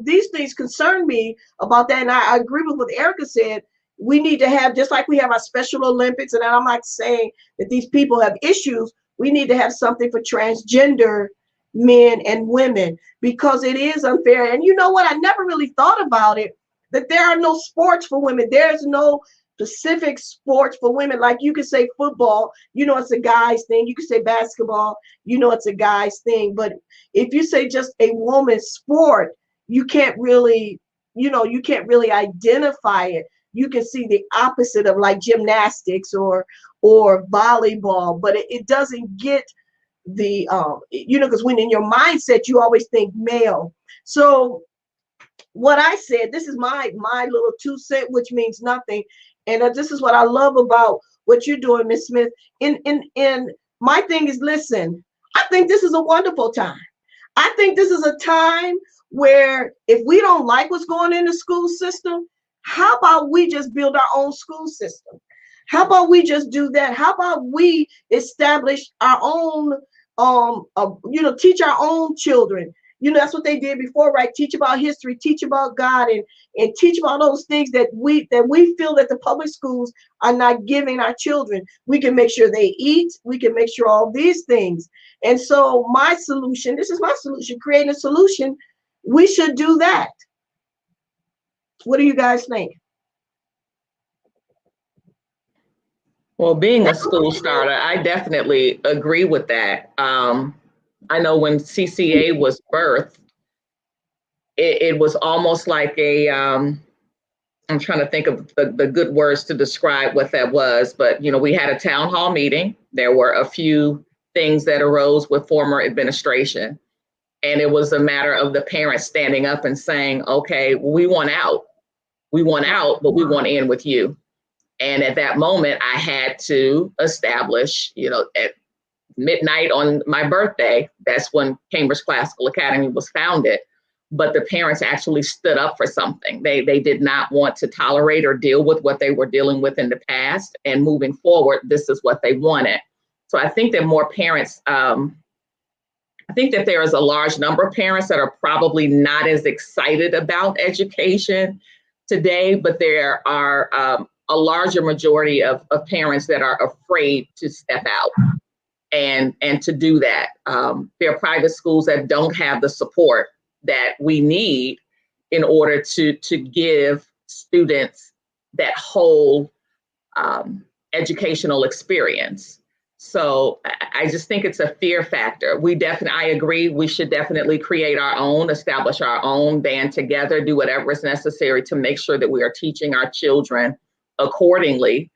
these things concern me about that. And I agree with what Erica said. We need to have, just like we have our Special Olympics, and I'm not saying that these people have issues, we need to have something for transgender men and women, because it is unfair. And you know what? I never really thought about it, that there are no sports for women. There's no specific sports for women. Like you could say football, it's a guy's thing. You could say basketball, it's a guy's thing. But if you say just a woman's sport, you can't really identify it. You can see the opposite of like gymnastics or volleyball, but it doesn't get the because when in your mindset you always think male. So what I said, this is my little 2 cents, which means nothing. And this is what I love about what you're doing, Ms. Smith. And my thing is, listen, I think this is a wonderful time. I think this is a time where if we don't like what's going in the school system, how about we just build our own school system? How about we just do that? How about we establish our own, teach our own children? That's what they did before, right? Teach about history, teach about God, and teach about those things that we feel that the public schools are not giving our children. We can make sure they eat. We can make sure all these things. And so my solution, this is my solution, creating a solution. We should do that. What do you guys think? Well, being a school starter, I definitely agree with that. I know when CCA was birthed, it was almost like I'm trying to think of the good words to describe what that was, but we had a town hall meeting. There were a few things that arose with former administration, and it was a matter of the parents standing up and saying, okay, we want out, but we want in with you. And at that moment, I had to establish, at midnight on my birthday, that's when Cambridge Classical Academy was founded. But the parents actually stood up for something. They did not want to tolerate or deal with what they were dealing with in the past. And moving forward, this is what they wanted. So I think that more parents, I think that there is a large number of parents that are probably not as excited about education today, but there are a larger majority of parents that are afraid to step out and to do that. There are private schools that don't have the support that we need in order to give students that whole educational experience. So I just think it's a fear factor. I agree, we should definitely create our own, establish our own, band together, do whatever is necessary to make sure that we are teaching our children accordingly,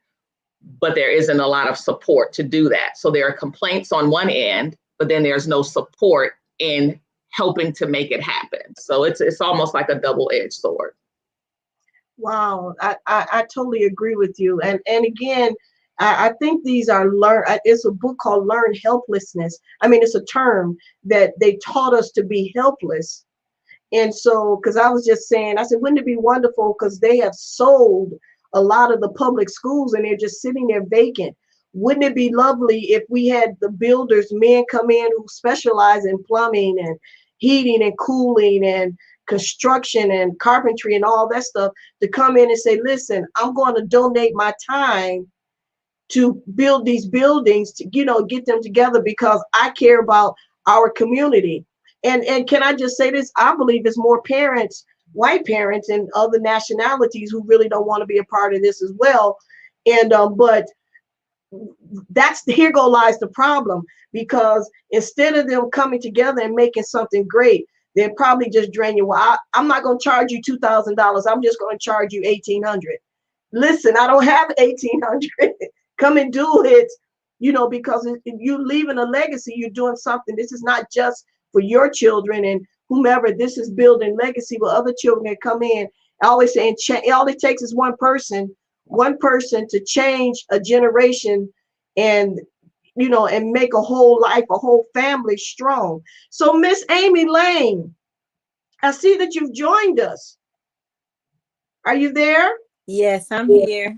but there isn't a lot of support to do that. So there are complaints on one end, but then there's no support in helping to make it happen. So it's almost like a double-edged sword. Wow, I totally agree with you. And again, I think these are it's a book called Learn Helplessness. I mean, it's a term that they taught us to be helpless. And so, because I was just saying, I said, wouldn't it be wonderful? Because they have sold a lot of the public schools and they're just sitting there vacant. Wouldn't it be lovely if we had the builders, men come in who specialize in plumbing and heating and cooling and construction and carpentry and all that stuff, to come in and say, listen, I'm going to donate my time to build these buildings, to get them together, because I care about our community. And can I just say this? I believe there's more parents, white parents and other nationalities, who really don't want to be a part of this as well. And but here lies the problem, because instead of them coming together and making something great, they're probably just drain you. Well, I'm not going to charge you $2,000. I'm just going to charge you $1,800. Listen, I don't have $1,800. Come and do it, because if you're leaving a legacy, you're doing something. This is not just for your children and whomever. This is building legacy with other children that come in. I always say, all it takes is one person to change a generation, and and make a whole life, a whole family strong. So Miss Amy Lane, I see that you've joined us. Are you there? Yes, I'm here.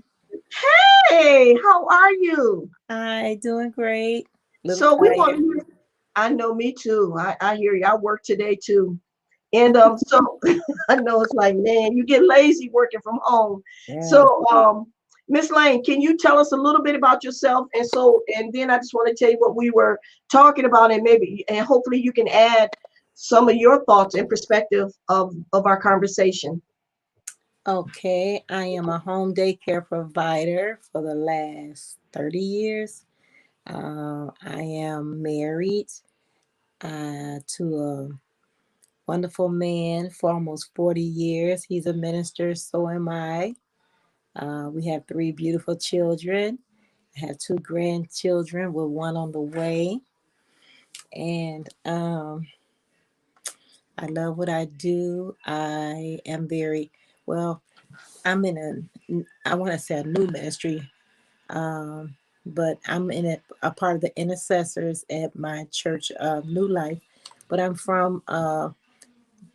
Hey, how are you? Hi, doing great. So we want to hear. I know, me too. I hear you. I work today too. And so I know it's like, man, you get lazy working from home. Yeah. So Miss Lane, can you tell us a little bit about yourself? And then I just want to tell you what we were talking about, and hopefully you can add some of your thoughts and perspective of our conversation. Okay, I am a home daycare provider for the last 30 years. I am married to a wonderful man for almost 40 years. He's a minister, so am I. We have 3 beautiful children. I have 2 grandchildren with 1 on the way. And I love what I do. I am I'm in I want to say a new ministry, but I'm in a part of the intercessors at my church, New Life. But I'm from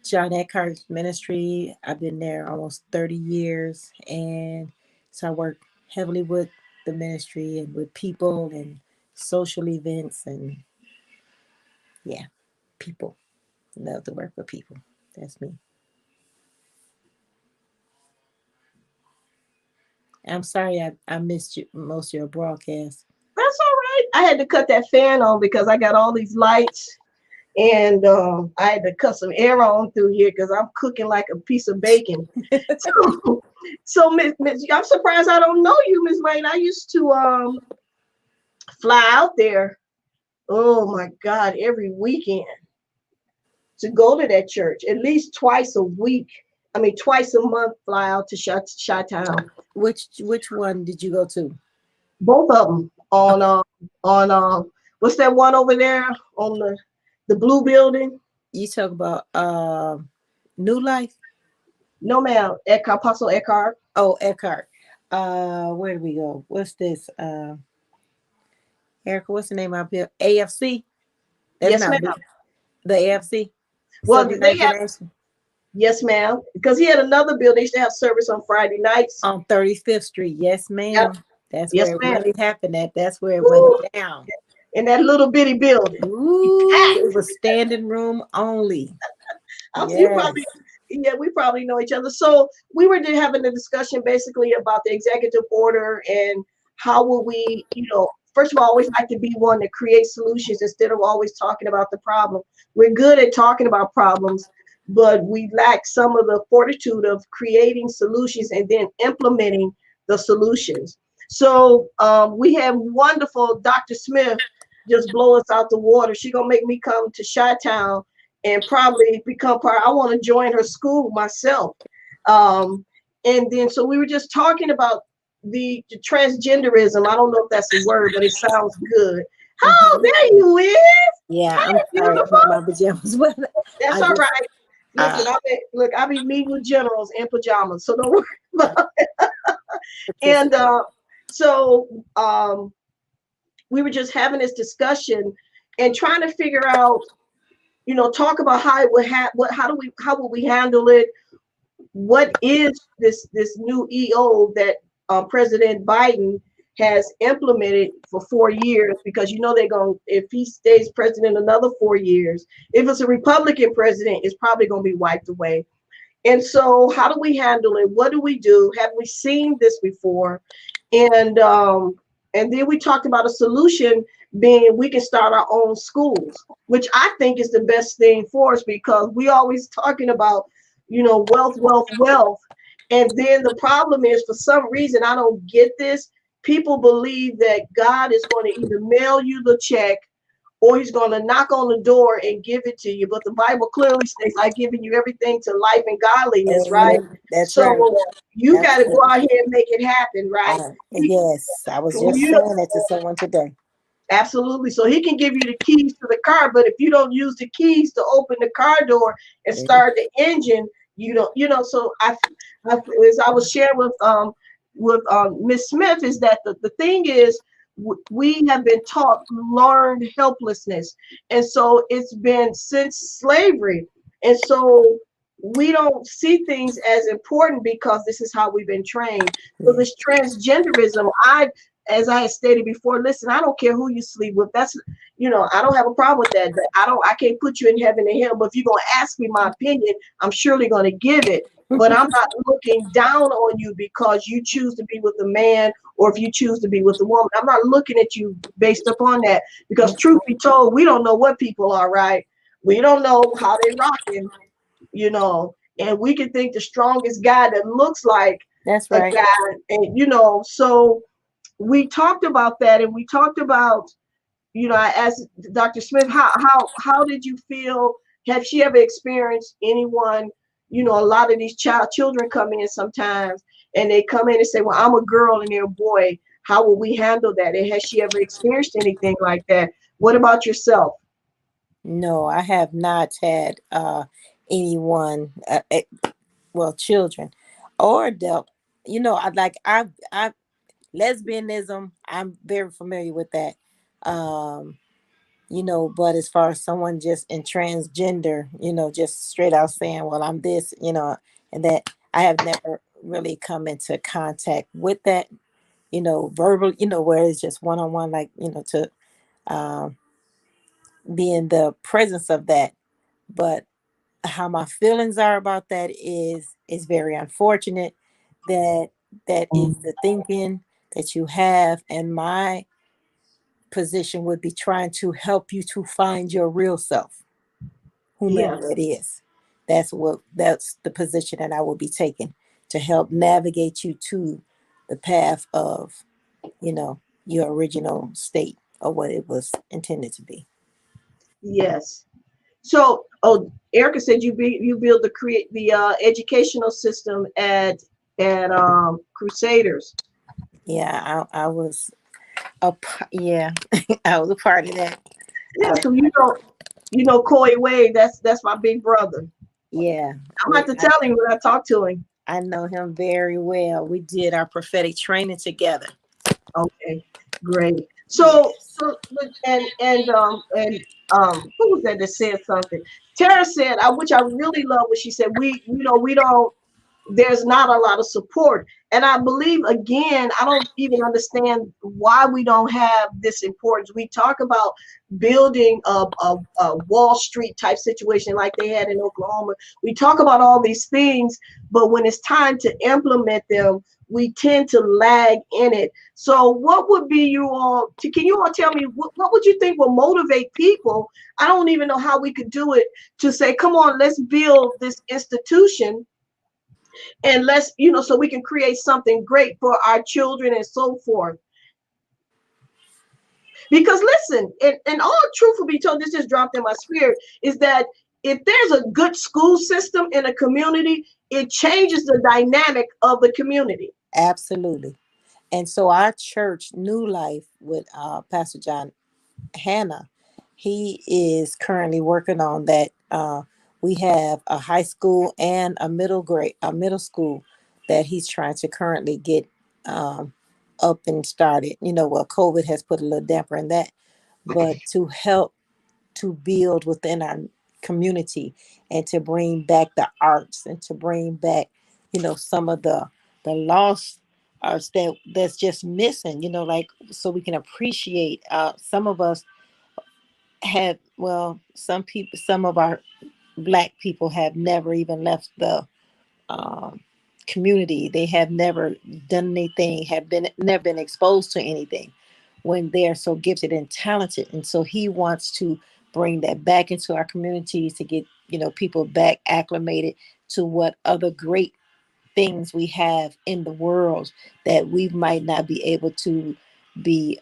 John Eckhart's ministry. I've been there almost 30 years. And so I work heavily with the ministry and with people and social events. And yeah, people. Love to work with people. That's me. I'm sorry I missed you, most of your broadcast. That's all right. I had to cut that fan on because I got all these lights, and I had to cut some air on through here because I'm cooking like a piece of bacon. So, Miss, I'm surprised I don't know you, Miss Wayne. I used to fly out there. Oh my God, every weekend to go to that church at least twice a week. I mean, twice a month, fly out to Chi-Town. Which one did you go to? Both of them what's that one over there on the blue building? You talk about New Life? No, ma'am. Apostle Eckhart. Oh, Eckhart. Where do we go? What's this? Erica, what's the name of it? AFC? That's Yes, not ma'am. the AFC. Well, Southern they Night have. International. Yes, ma'am. Because he had another building. They used to have service on Friday nights. On 35th Street. Yes, ma'am. Yep. That's Yes, where it ma'am. really happened at. That's where it Woo. went down. In that little bitty building. Ooh, it was standing room only. You Yes. probably, yeah, we probably know each other. So we were having a discussion basically about the executive order and how will we, first of all, I always like to be one to create solutions instead of always talking about the problem. We're good at talking about problems, but we lack some of the fortitude of creating solutions and then implementing the solutions. So we have wonderful Dr. Smith just blow us out the water. She's gonna make me come to Chi-Town and probably become part. I want to join her school myself. And then so we were just talking about the transgenderism. I don't know if that's a word, but it sounds good. Oh, there you is. Yeah, Hey, I'm sorry. I'm beautiful. in my pajamas. That's all right. Listen, I be meeting with generals in pajamas, so don't worry about it. And so we were just having this discussion and trying to figure out, talk about how it would how will we handle it? What is this new EO that President Biden has implemented for 4 years? Because they're going, if he stays president another 4 years, if it's a Republican president, it's probably going to be wiped away. And so how do we handle it? What do we do? Have we seen this before? And then we talked about a solution being we can start our own schools, which I think is the best thing for us because we always talking about, wealth, wealth, wealth. And then the problem is for some reason, I don't get this. People believe that God is going to either mail you the check or he's going to knock on the door and give it to you. But the Bible clearly states, I've given you everything to life and godliness, right? That's so right. you got to That's go out here and make it happen, right? Yes, I was So, just saying that to someone today. Absolutely. So he can give you the keys to the car, but if you don't use the keys to open the car door and start the engine, you don't. So as I was sharing with Miss Smith, is that the thing is we have been taught learned helplessness, and so it's been since slavery, and so we don't see things as important because this is how we've been trained. So this transgenderism, as I had stated before, listen, I don't care who you sleep with. That's, I don't have a problem with that. I can't put you in heaven and hell, but if you're going to ask me my opinion, I'm surely going to give it. But I'm not looking down on you because you choose to be with a man or if you choose to be with a woman. I'm not looking at you based upon that because truth be told, we don't know what people are, right? We don't know how they rocking, and we can think the strongest guy that looks like that's a right. guy. And, so we talked about that, and we talked about, I asked Dr. Smith, how did you feel? Have she ever experienced anyone, a lot of these children come in sometimes and they come in and say, well, I'm a girl and they're a boy. How will we handle that? And has she ever experienced anything like that? What about yourself? No, I have not had anyone, children or adult. I lesbianism. I'm very familiar with that. but as far as someone just in transgender, just straight out saying, well, I'm this, and that, I have never really come into contact with that, verbal, where it's just one-on-one, like, to um, be in the presence of that. But how my feelings are about that is very unfortunate that that is the thinking that you have, and my position would be trying to help you to find your real self, Yeah. whomever it is. That's the position that I will be taking, to help navigate you to the path of, your original state, or what it was intended to be. Yes. So, Erica said you build the educational system at Crusaders. Yeah, I was yeah, I was a part of that. Yeah. So Coy Wade. That's my big brother. Yeah, I'm about to tell him when I talk to him. I know him very well. We did our prophetic training together. Okay, great. Yeah. Who was that said something? Tara said, which I really love what she said. We don't. There's not a lot of support, and I believe, again, I don't even understand why we don't have this importance. We talk about building a Wall Street type situation like they had in Oklahoma. We talk about all these things, but when it's time to implement them, we tend to lag in it. So what would be can you all tell me what would you think will motivate people? I don't even know how we could do it, to say, come on, let's build this institution, and let's, so we can create something great for our children and so forth. Because listen, and all truth will be told, this just dropped in my spirit, is that if there's a good school system in a community, it changes the dynamic of the community. Absolutely. And so our church, New Life, with Pastor John Hanna, he is currently working on that. We have a high school and a middle school that he's trying to currently get up and started. Well, COVID has put a little damper in that, but to help to build within our community, and to bring back the arts, and to bring back, some of the lost arts that's just missing, like, so we can appreciate. Some of us have, well, some of our Black people have never even left the um, community. They have never done anything, have been never been exposed to anything, when they're so gifted and talented. And so he wants to bring that back into our communities, to get, people back acclimated to what other great things we have in the world that we might not be able to be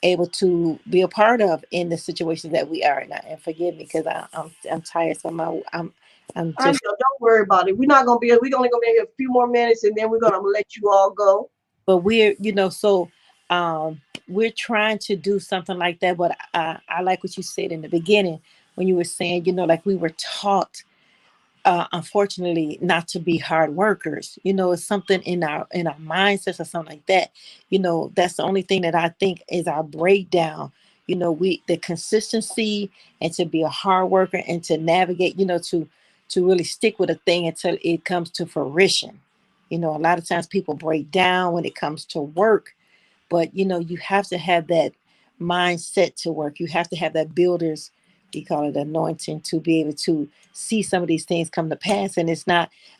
able to be a part of in the situation that we are in now. And forgive me, because I'm tired, so I'm I know, just. don't worry about it. We're not gonna be. We're only gonna be here a few more minutes, and then we're gonna let you all go. But we're trying to do something like that. But I like what you said in the beginning, when you were saying, like, we were taught, unfortunately, not to be hard workers. It's something in our mindsets or something like that. That's the only thing that I think is our breakdown. The consistency, and to be a hard worker, and to navigate, to really stick with a thing until it comes to fruition. A lot of times people break down when it comes to work, but you have to have that mindset to work. You have to have that builder's, we call it anointing, to be able to see some of these things come to pass. And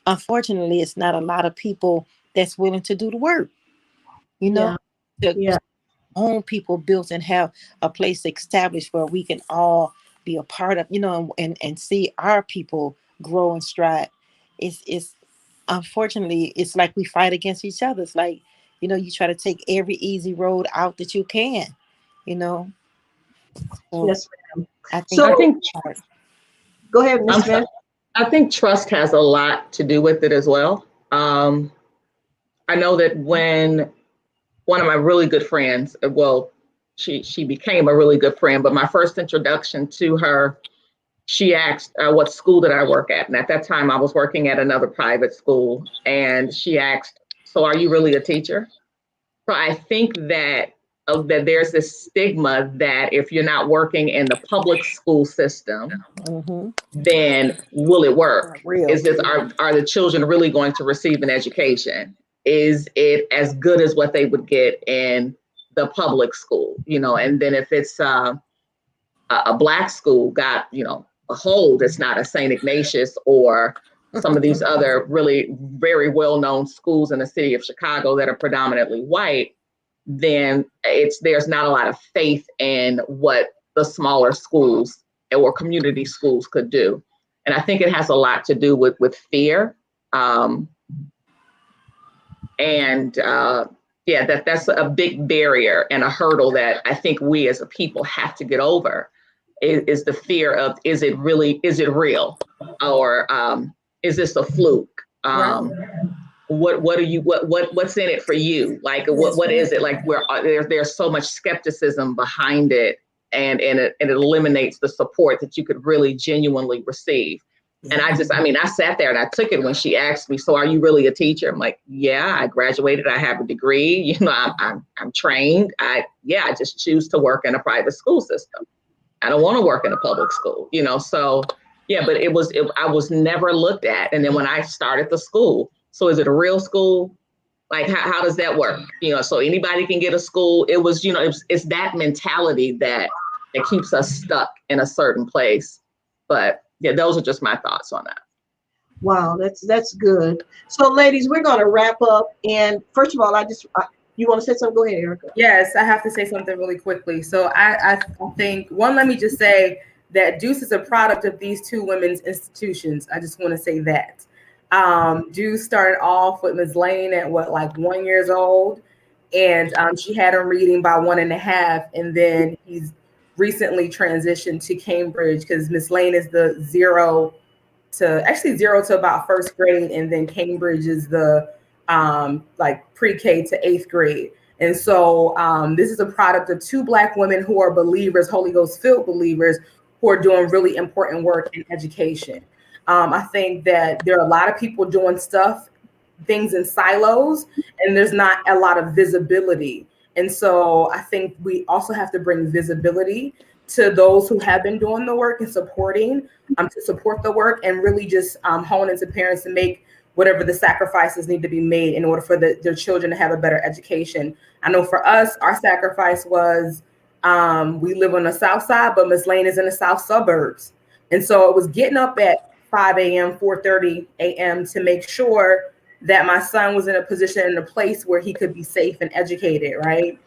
unfortunately, it's not a lot of people that's willing to do the work, Yeah, to yeah, own people built, and have a place established where we can all be a part of, and see our people grow and strive. It's unfortunately, it's like we fight against each other. It's like, you try to take every easy road out that you can, you know. So yes, ma'am. I think So I think go ahead, Miss I'm sorry. Smith. I think trust has a lot to do with it as well. I know that when one of my really good friends, well, she became a really good friend, but my first introduction to her, she asked, what school did I work at? And at that time, I was working at another private school. And she asked, so are you really a teacher? So I think that that there's this stigma that if you're not working in the public school system, then will it work? Is this, are the children really going to receive an education? Is it as good as what they would get in the public school? You know, and then if it's a Black school got, you know, a hold, it's not a St. Ignatius or some of these other really very well-known schools in the city of Chicago that are predominantly white, then there's not a lot of faith in what the smaller schools or community schools could do. And I think it has a lot to do with fear. That's a big barrier and a hurdle that I think we as a people have to get over, is the fear of, is it real? Or is this a fluke? What's in it for you? Like, what is it? Like, there's so much skepticism behind it, and it eliminates the support that you could really genuinely receive. And I sat there and I took it when she asked me, so are you really a teacher? I'm like, yeah, I graduated. I have a degree. You know, I'm trained. I just choose to work in a private school system. I don't want to work in a public school, you know? So yeah, but I was never looked at. And then when I started the school, so is it a real school? Like, how does that work? You know, so anybody can get a school. It was, you know, it's that mentality that keeps us stuck in a certain place. But yeah, those are just my thoughts on that. Wow, that's good. So ladies, we're going to wrap up. And first of all, you want to say something? Go ahead, Erica. Yes, I have to say something really quickly. So I think, one, let me just say that Deuce is a product of these two women's institutions. I just want to say that. Deuce started off with Ms. Lane at 1 year old, and she had him reading by 1.5, and then he's recently transitioned to Cambridge because Ms. Lane is the 0 to about first grade, and then Cambridge is the pre-K to 8th grade. And so this is a product of two Black women who are believers, Holy Ghost filled believers, who are doing really important work in education. I think that there are a lot of people doing things in silos, and there's not a lot of visibility. And so I think we also have to bring visibility to those who have been doing the work and supporting, to support the work, and really just hone into parents to make whatever the sacrifices need to be made in order for their children to have a better education. I know for us, our sacrifice was, we live on the South Side, but Miss Lane is in the South suburbs. And so it was getting up at 5 a.m., 4:30 a.m. to make sure that my son was in a position, in a place where he could be safe and educated, right?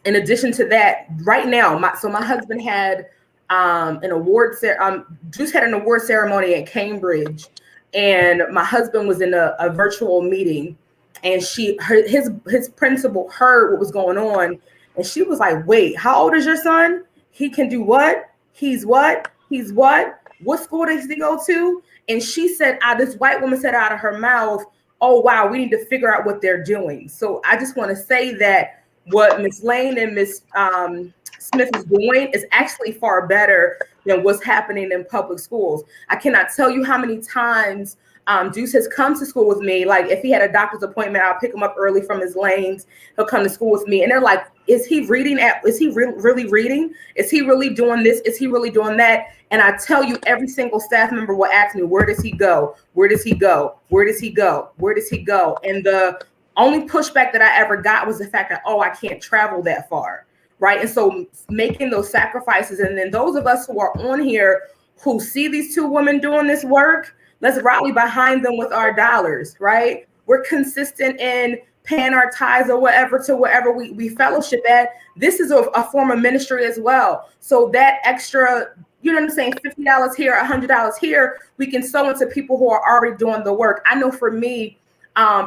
In addition to that, right now, my husband had Juice had an award ceremony at Cambridge, and my husband was in a virtual meeting, and his principal heard what was going on, and she was like, wait, how old is your son? He can do what? He's what? He's what? What school does he go to? And she said, this white woman said out of her mouth, oh, wow, we need to figure out what they're doing. So I just want to say that what Miss Lane and Miss Smith is doing is actually far better than what's happening in public schools. I cannot tell you how many times Deuce has come to school with me. Like, if he had a doctor's appointment, I'll pick him up early from his lanes. He'll come to school with me, and they're like, is he reading? Is he really reading? Is he really doing this? Is he really doing that? And I tell you, every single staff member will ask me, where does he go? Where does he go? Where does he go? Where does he go? And the only pushback that I ever got was the fact that, oh, I can't travel that far, right? And so making those sacrifices, and then those of us who are on here who see these two women doing this work, let's rally behind them with our dollars, right? We're consistent in paying our tithes or whatever to wherever we fellowship at. This is a form of ministry as well. So that extra, you know what I'm saying, $50 here, $100 here, we can sow into people who are already doing the work. I know for me,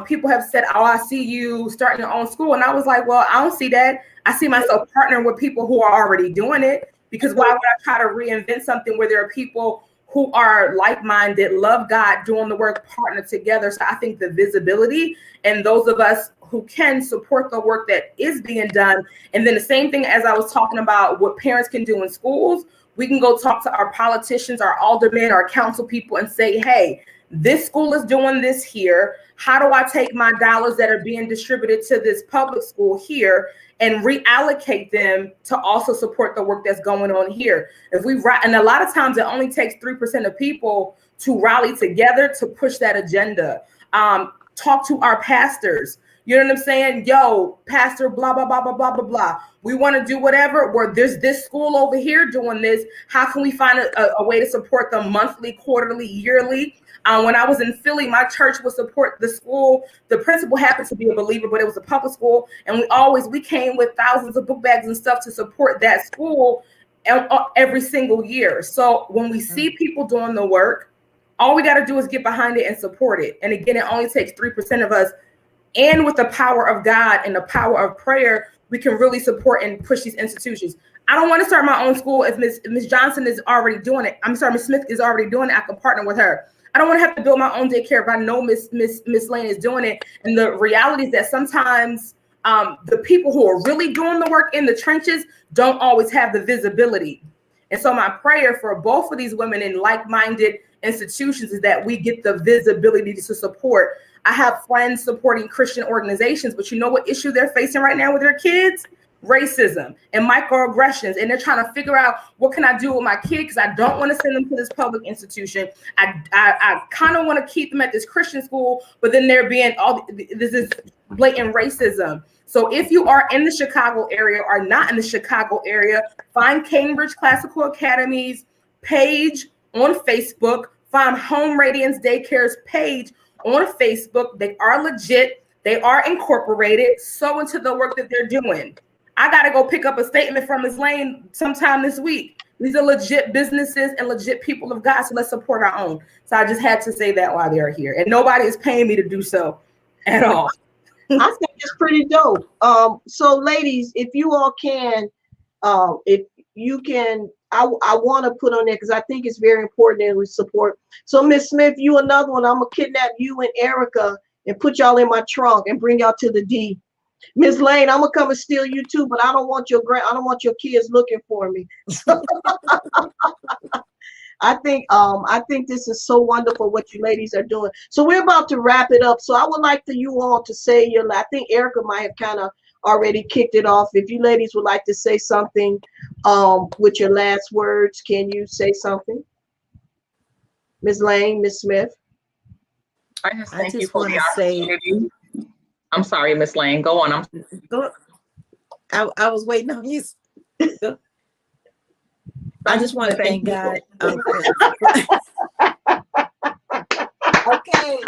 people have said, oh, I see you starting your own school. And I was like, well, I don't see that. I see myself partnering with people who are already doing it, because why would I try to reinvent something where there are people who are like-minded, love God, doing the work, partner together. So I think the visibility, and those of us who can support the work that is being done. And then the same thing as I was talking about what parents can do in schools, we can go talk to our politicians, our aldermen, our council people, and say, hey, this school is doing this here. How do I take my dollars that are being distributed to this public school here and reallocate them to also support the work that's going on here? And a lot of times it only takes 3% of people to rally together to push that agenda. Talk to our pastors. You know what I'm saying? Yo, pastor, blah, blah, blah, blah, blah, blah, blah. We want to do whatever, where there's this school over here doing this. How can we find a way to support them monthly, quarterly, yearly? When I was in Philly, my church would support the school. The principal happened to be a believer, but it was a public school. And we came with thousands of book bags and stuff to support that school every single year. So when we see people doing the work, all we got to do is get behind it and support it. And again, it only takes 3% of us. And with the power of God and the power of prayer, we can really support and push these institutions. I don't want to start my own school if Ms. Johnson is already doing it. I'm sorry, Ms. Smith is already doing it. I can partner with her. I don't want to have to build my own daycare if I know Miss Lane is doing it. And the reality is that sometimes the people who are really doing the work in the trenches don't always have the visibility. And so my prayer for both of these women in like-minded institutions is that we get the visibility to support. I have friends supporting Christian organizations, but you know what issue they're facing right now with their kids? Racism and microaggressions. And they're trying to figure out, what can I do with my kid? Because I don't want to send them to this public institution. I kind of want to keep them at this Christian school, but then they're being this is blatant racism. So if you are in the Chicago area or not in the Chicago area, find Cambridge Classical Academy's page on Facebook, find Home Radiance Daycare's page on Facebook. They are legit. They are incorporated. So into the work that they're doing. I got to go pick up a statement from Ms. Lane sometime this week. These are legit businesses and legit people of God. So let's support our own. So I just had to say that while they're here. And nobody is paying me to do so at all. I think it's pretty dope. So ladies, if you all can, if you can, I want to put on there because I think it's very important that we support. So Miss Smith, you another one. I'm gonna kidnap you and Erica and put y'all in my trunk and bring y'all to the D. Miss Lane, I'm gonna come and steal you too, but I don't want your kids looking for me. I think this is so wonderful what you ladies are doing. So we're about to wrap it up. So I would like for you all to say I think Erica might have kind of already kicked it off. If you ladies would like to say something with your last words, can you say something? Ms. Lane, Ms. Smith. I just thank you just for want the to say, opportunity. I'm sorry, Miss Lane. Go on. I was waiting on you. I just want to thank God. Okay,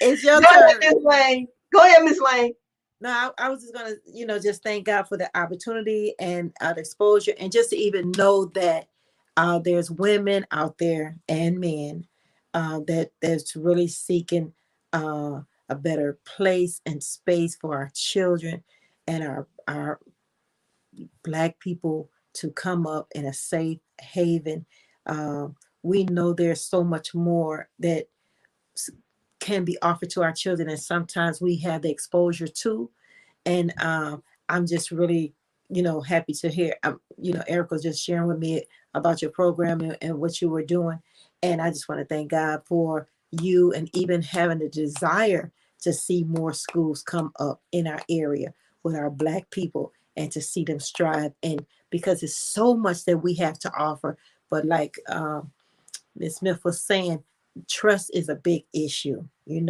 it's your turn. Ms. Lane. Go ahead, Ms. Lane. No, I was just gonna, just thank God for the opportunity and the exposure, and just to even know that there's women out there and men that's really seeking a better place and space for our children and our Black people to come up in a safe haven. We know there's so much more that can be offered to our children, and sometimes we have the exposure to. And I'm just really, happy to hear, Erica was just sharing with me about your program and what you were doing. And I just want to thank God for you, and even having the desire to see more schools come up in our area with our Black people, and to see them strive. And because it's so much that we have to offer, but like Ms. Smith was saying, trust is a big issue, and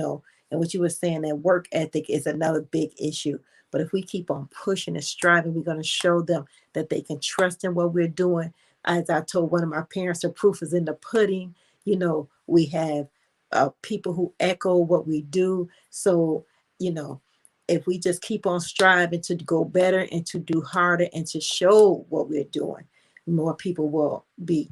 what you were saying, that work ethic is another big issue. But if we keep on pushing and striving, we're going to show them that they can trust in what we're doing. As I told one of my parents, the proof is in the pudding. We have people who echo what we do. So, if we just keep on striving to go better and to do harder and to show what we're doing, more people will be,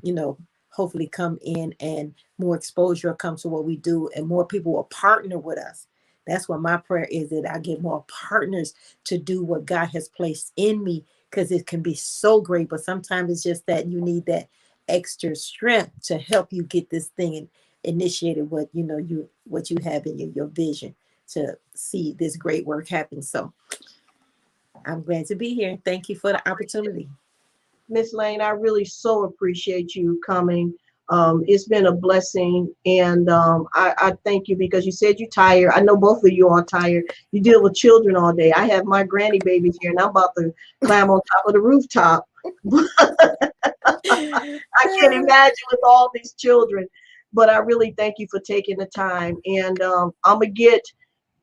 hopefully come in, and more exposure comes to what we do, and more people will partner with us. That's what my prayer is, that I get more partners to do what God has placed in me, because it can be so great. But sometimes it's just that you need that extra strength to help you get this thing initiated, what you have in your vision to see this great work happen. So I'm glad to be here. Thank you for the opportunity. Miss Lane, I really so appreciate you coming. It's been a blessing, and I thank you because you said you're tired. I know both of you are tired. You deal with children all day. I have my granny babies here, and I'm about to climb on top of the rooftop. I can't imagine with all these children, but I really thank you for taking the time. And I'm gonna get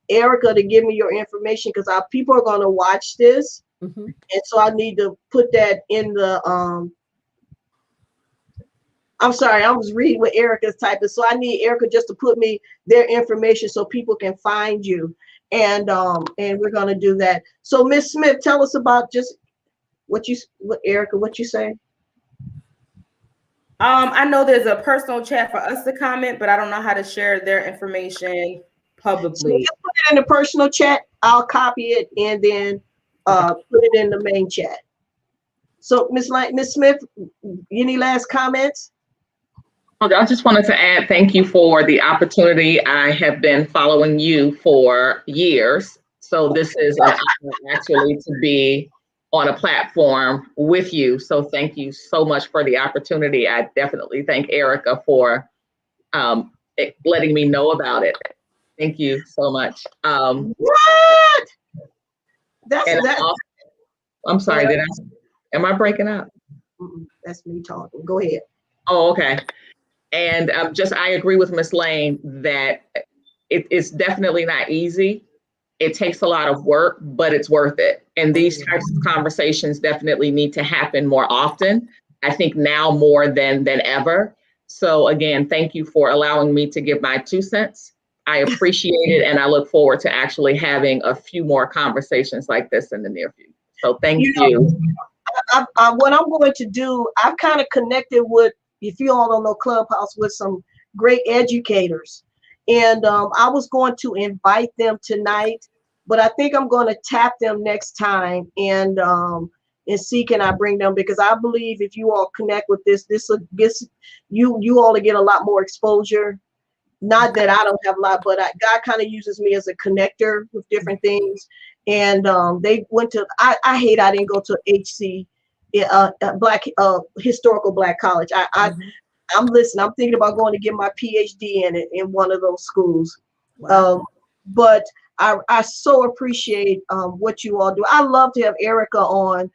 Erica to give me your information because our people are gonna watch this, and so I need to put that in the I'm sorry, I was reading what Erica's typing, so I need Erica just to put me their information so people can find you, and we're gonna do that. So Miss Smith, tell us about just what Erica, what you say? I know there's a personal chat for us to comment, but I don't know how to share their information publicly. So you put it in the personal chat. I'll copy it and then put it in the main chat. So Miss Smith, any last comments? I just wanted to add thank you for the opportunity. I have been following you for years, so this is an honor actually to be on a platform with you. So thank you so much for the opportunity. I definitely thank Erica for letting me know about it. Thank you so much. What? I'm sorry, am I breaking up? That's me talking. Go ahead. Oh, okay. And I agree with Ms. Lane that it's definitely not easy. It takes a lot of work, but it's worth it. And these types of conversations definitely need to happen more often. I think now more than ever. So again, thank you for allowing me to give my 2 cents. I appreciate it. And I look forward to actually having a few more conversations like this in the near future. So thank you. What I'm going to do, I've kind of connected with, if you all don't know Clubhouse, with some great educators. And I was going to invite them tonight, but I think I'm going to tap them next time and see can I bring them, because I believe if you all connect with this you all to get a lot more exposure. Not that I don't have a lot, but God kind of uses me as a connector with different things. And they went to, I hate I didn't go to HC, Black Historical Black College. I'm listening. I'm thinking about going to get my PhD in it in one of those schools. Wow. But I so appreciate what you all do. I love to have Erica on.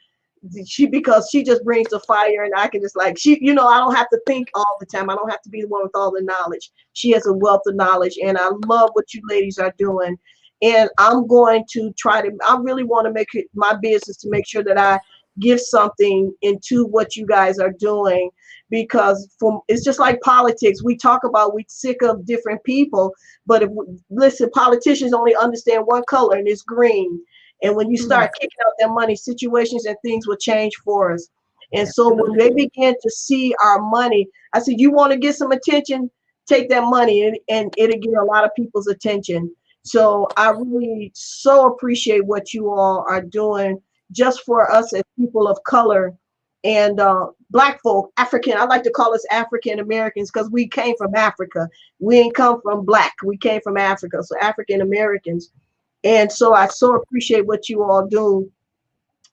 Because she just brings the fire, and I can just I don't have to think all the time. I don't have to be the one with all the knowledge. She has a wealth of knowledge, and I love what you ladies are doing. And I'm going to I really want to make it my business to make sure that I give something into what you guys are doing, because it's just like politics. We talk about we're sick of different people, but listen, politicians only understand one color, and it's green. And when you start kicking out their money, situations and things will change for us. And so when they begin to see our money, I said, you want to get some attention, take that money, and it'll get a lot of people's attention. So I really so appreciate what you all are doing just for us as people of color and Black folk, African. I like to call us African Americans because we came from Africa. We ain't come from Black. We came from Africa. So African Americans. And so I so appreciate what you all do.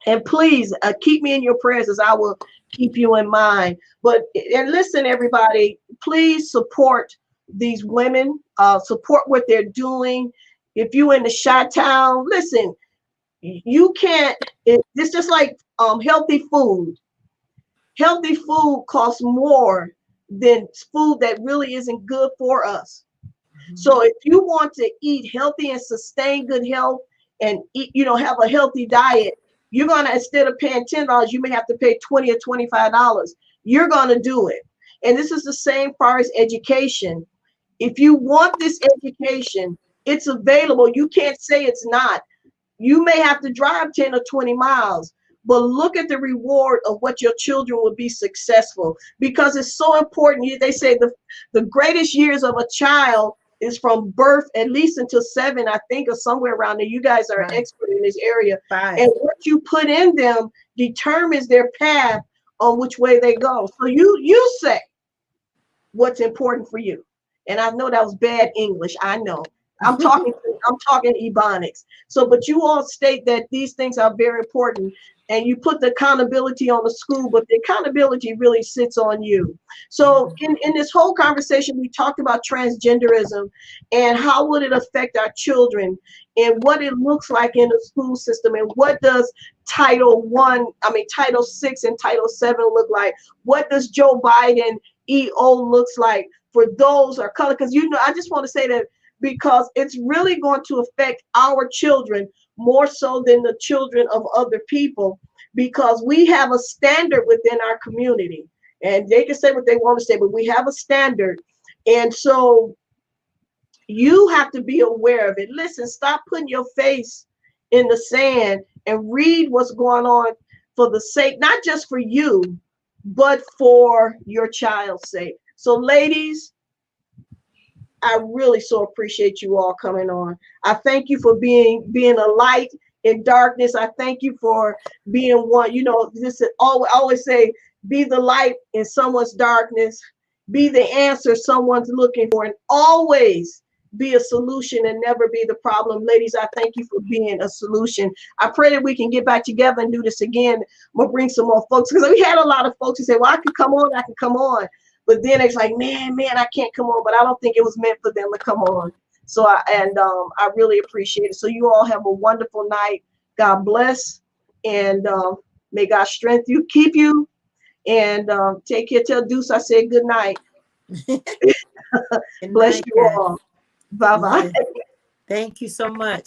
And please keep me in your prayers as I will keep you in mind. And listen, everybody, please support these women, support what they're doing. If you're in the Chi-Town, listen, you can't, it's just like healthy food. Healthy food costs more than food that really isn't good for us. So if you want to eat healthy and sustain good health and eat, have a healthy diet, you're going to, instead of paying $10, you may have to pay $20 or $25. You're going to do it. And this is the same far as education. If you want this education, it's available. You can't say it's not. You may have to drive 10 or 20 miles, but look at the reward of what your children will be successful, because it's so important. They say the greatest years of a child is from birth at least until 7, I think, or somewhere around there. You guys are an expert in this area. 5. And what you put in them determines their path on which way they go. So you say what's important for you. And I know that was bad English. I know. I'm talking Ebonics. So, but you all state that these things are very important, and you put the accountability on the school, but the accountability really sits on you. So in this whole conversation, we talked about transgenderism and how would it affect our children and what it looks like in the school system, and what does Title 6 and Title 7 look like? What does Joe Biden EO looks like for those are color? Because I just want to say that because it's really going to affect our children more so than the children of other people, because we have a standard within our community, and they can say what they want to say, but we have a standard. And so you have to be aware of it. Listen, stop putting your face in the sand and read what's going on for the sake, not just for you, but for your child's sake. So ladies, I really so appreciate you all coming on. I thank you for being a light in darkness. I thank you for being one. This is I always say, be the light in someone's darkness, be the answer someone's looking for, and always be a solution and never be the problem. Ladies, I thank you for being a solution. I pray that we can get back together and do this again. We'll bring some more folks, because we had a lot of folks who say, well, I can come on. But then it's like, man, I can't come on. But I don't think it was meant for them to come on. So I really appreciate it. So you all have a wonderful night. God bless. And may God strengthen you, keep you. And take care. Tell Deuce I said good night. Good Bless night, you all. Bye-bye. Thank you so much.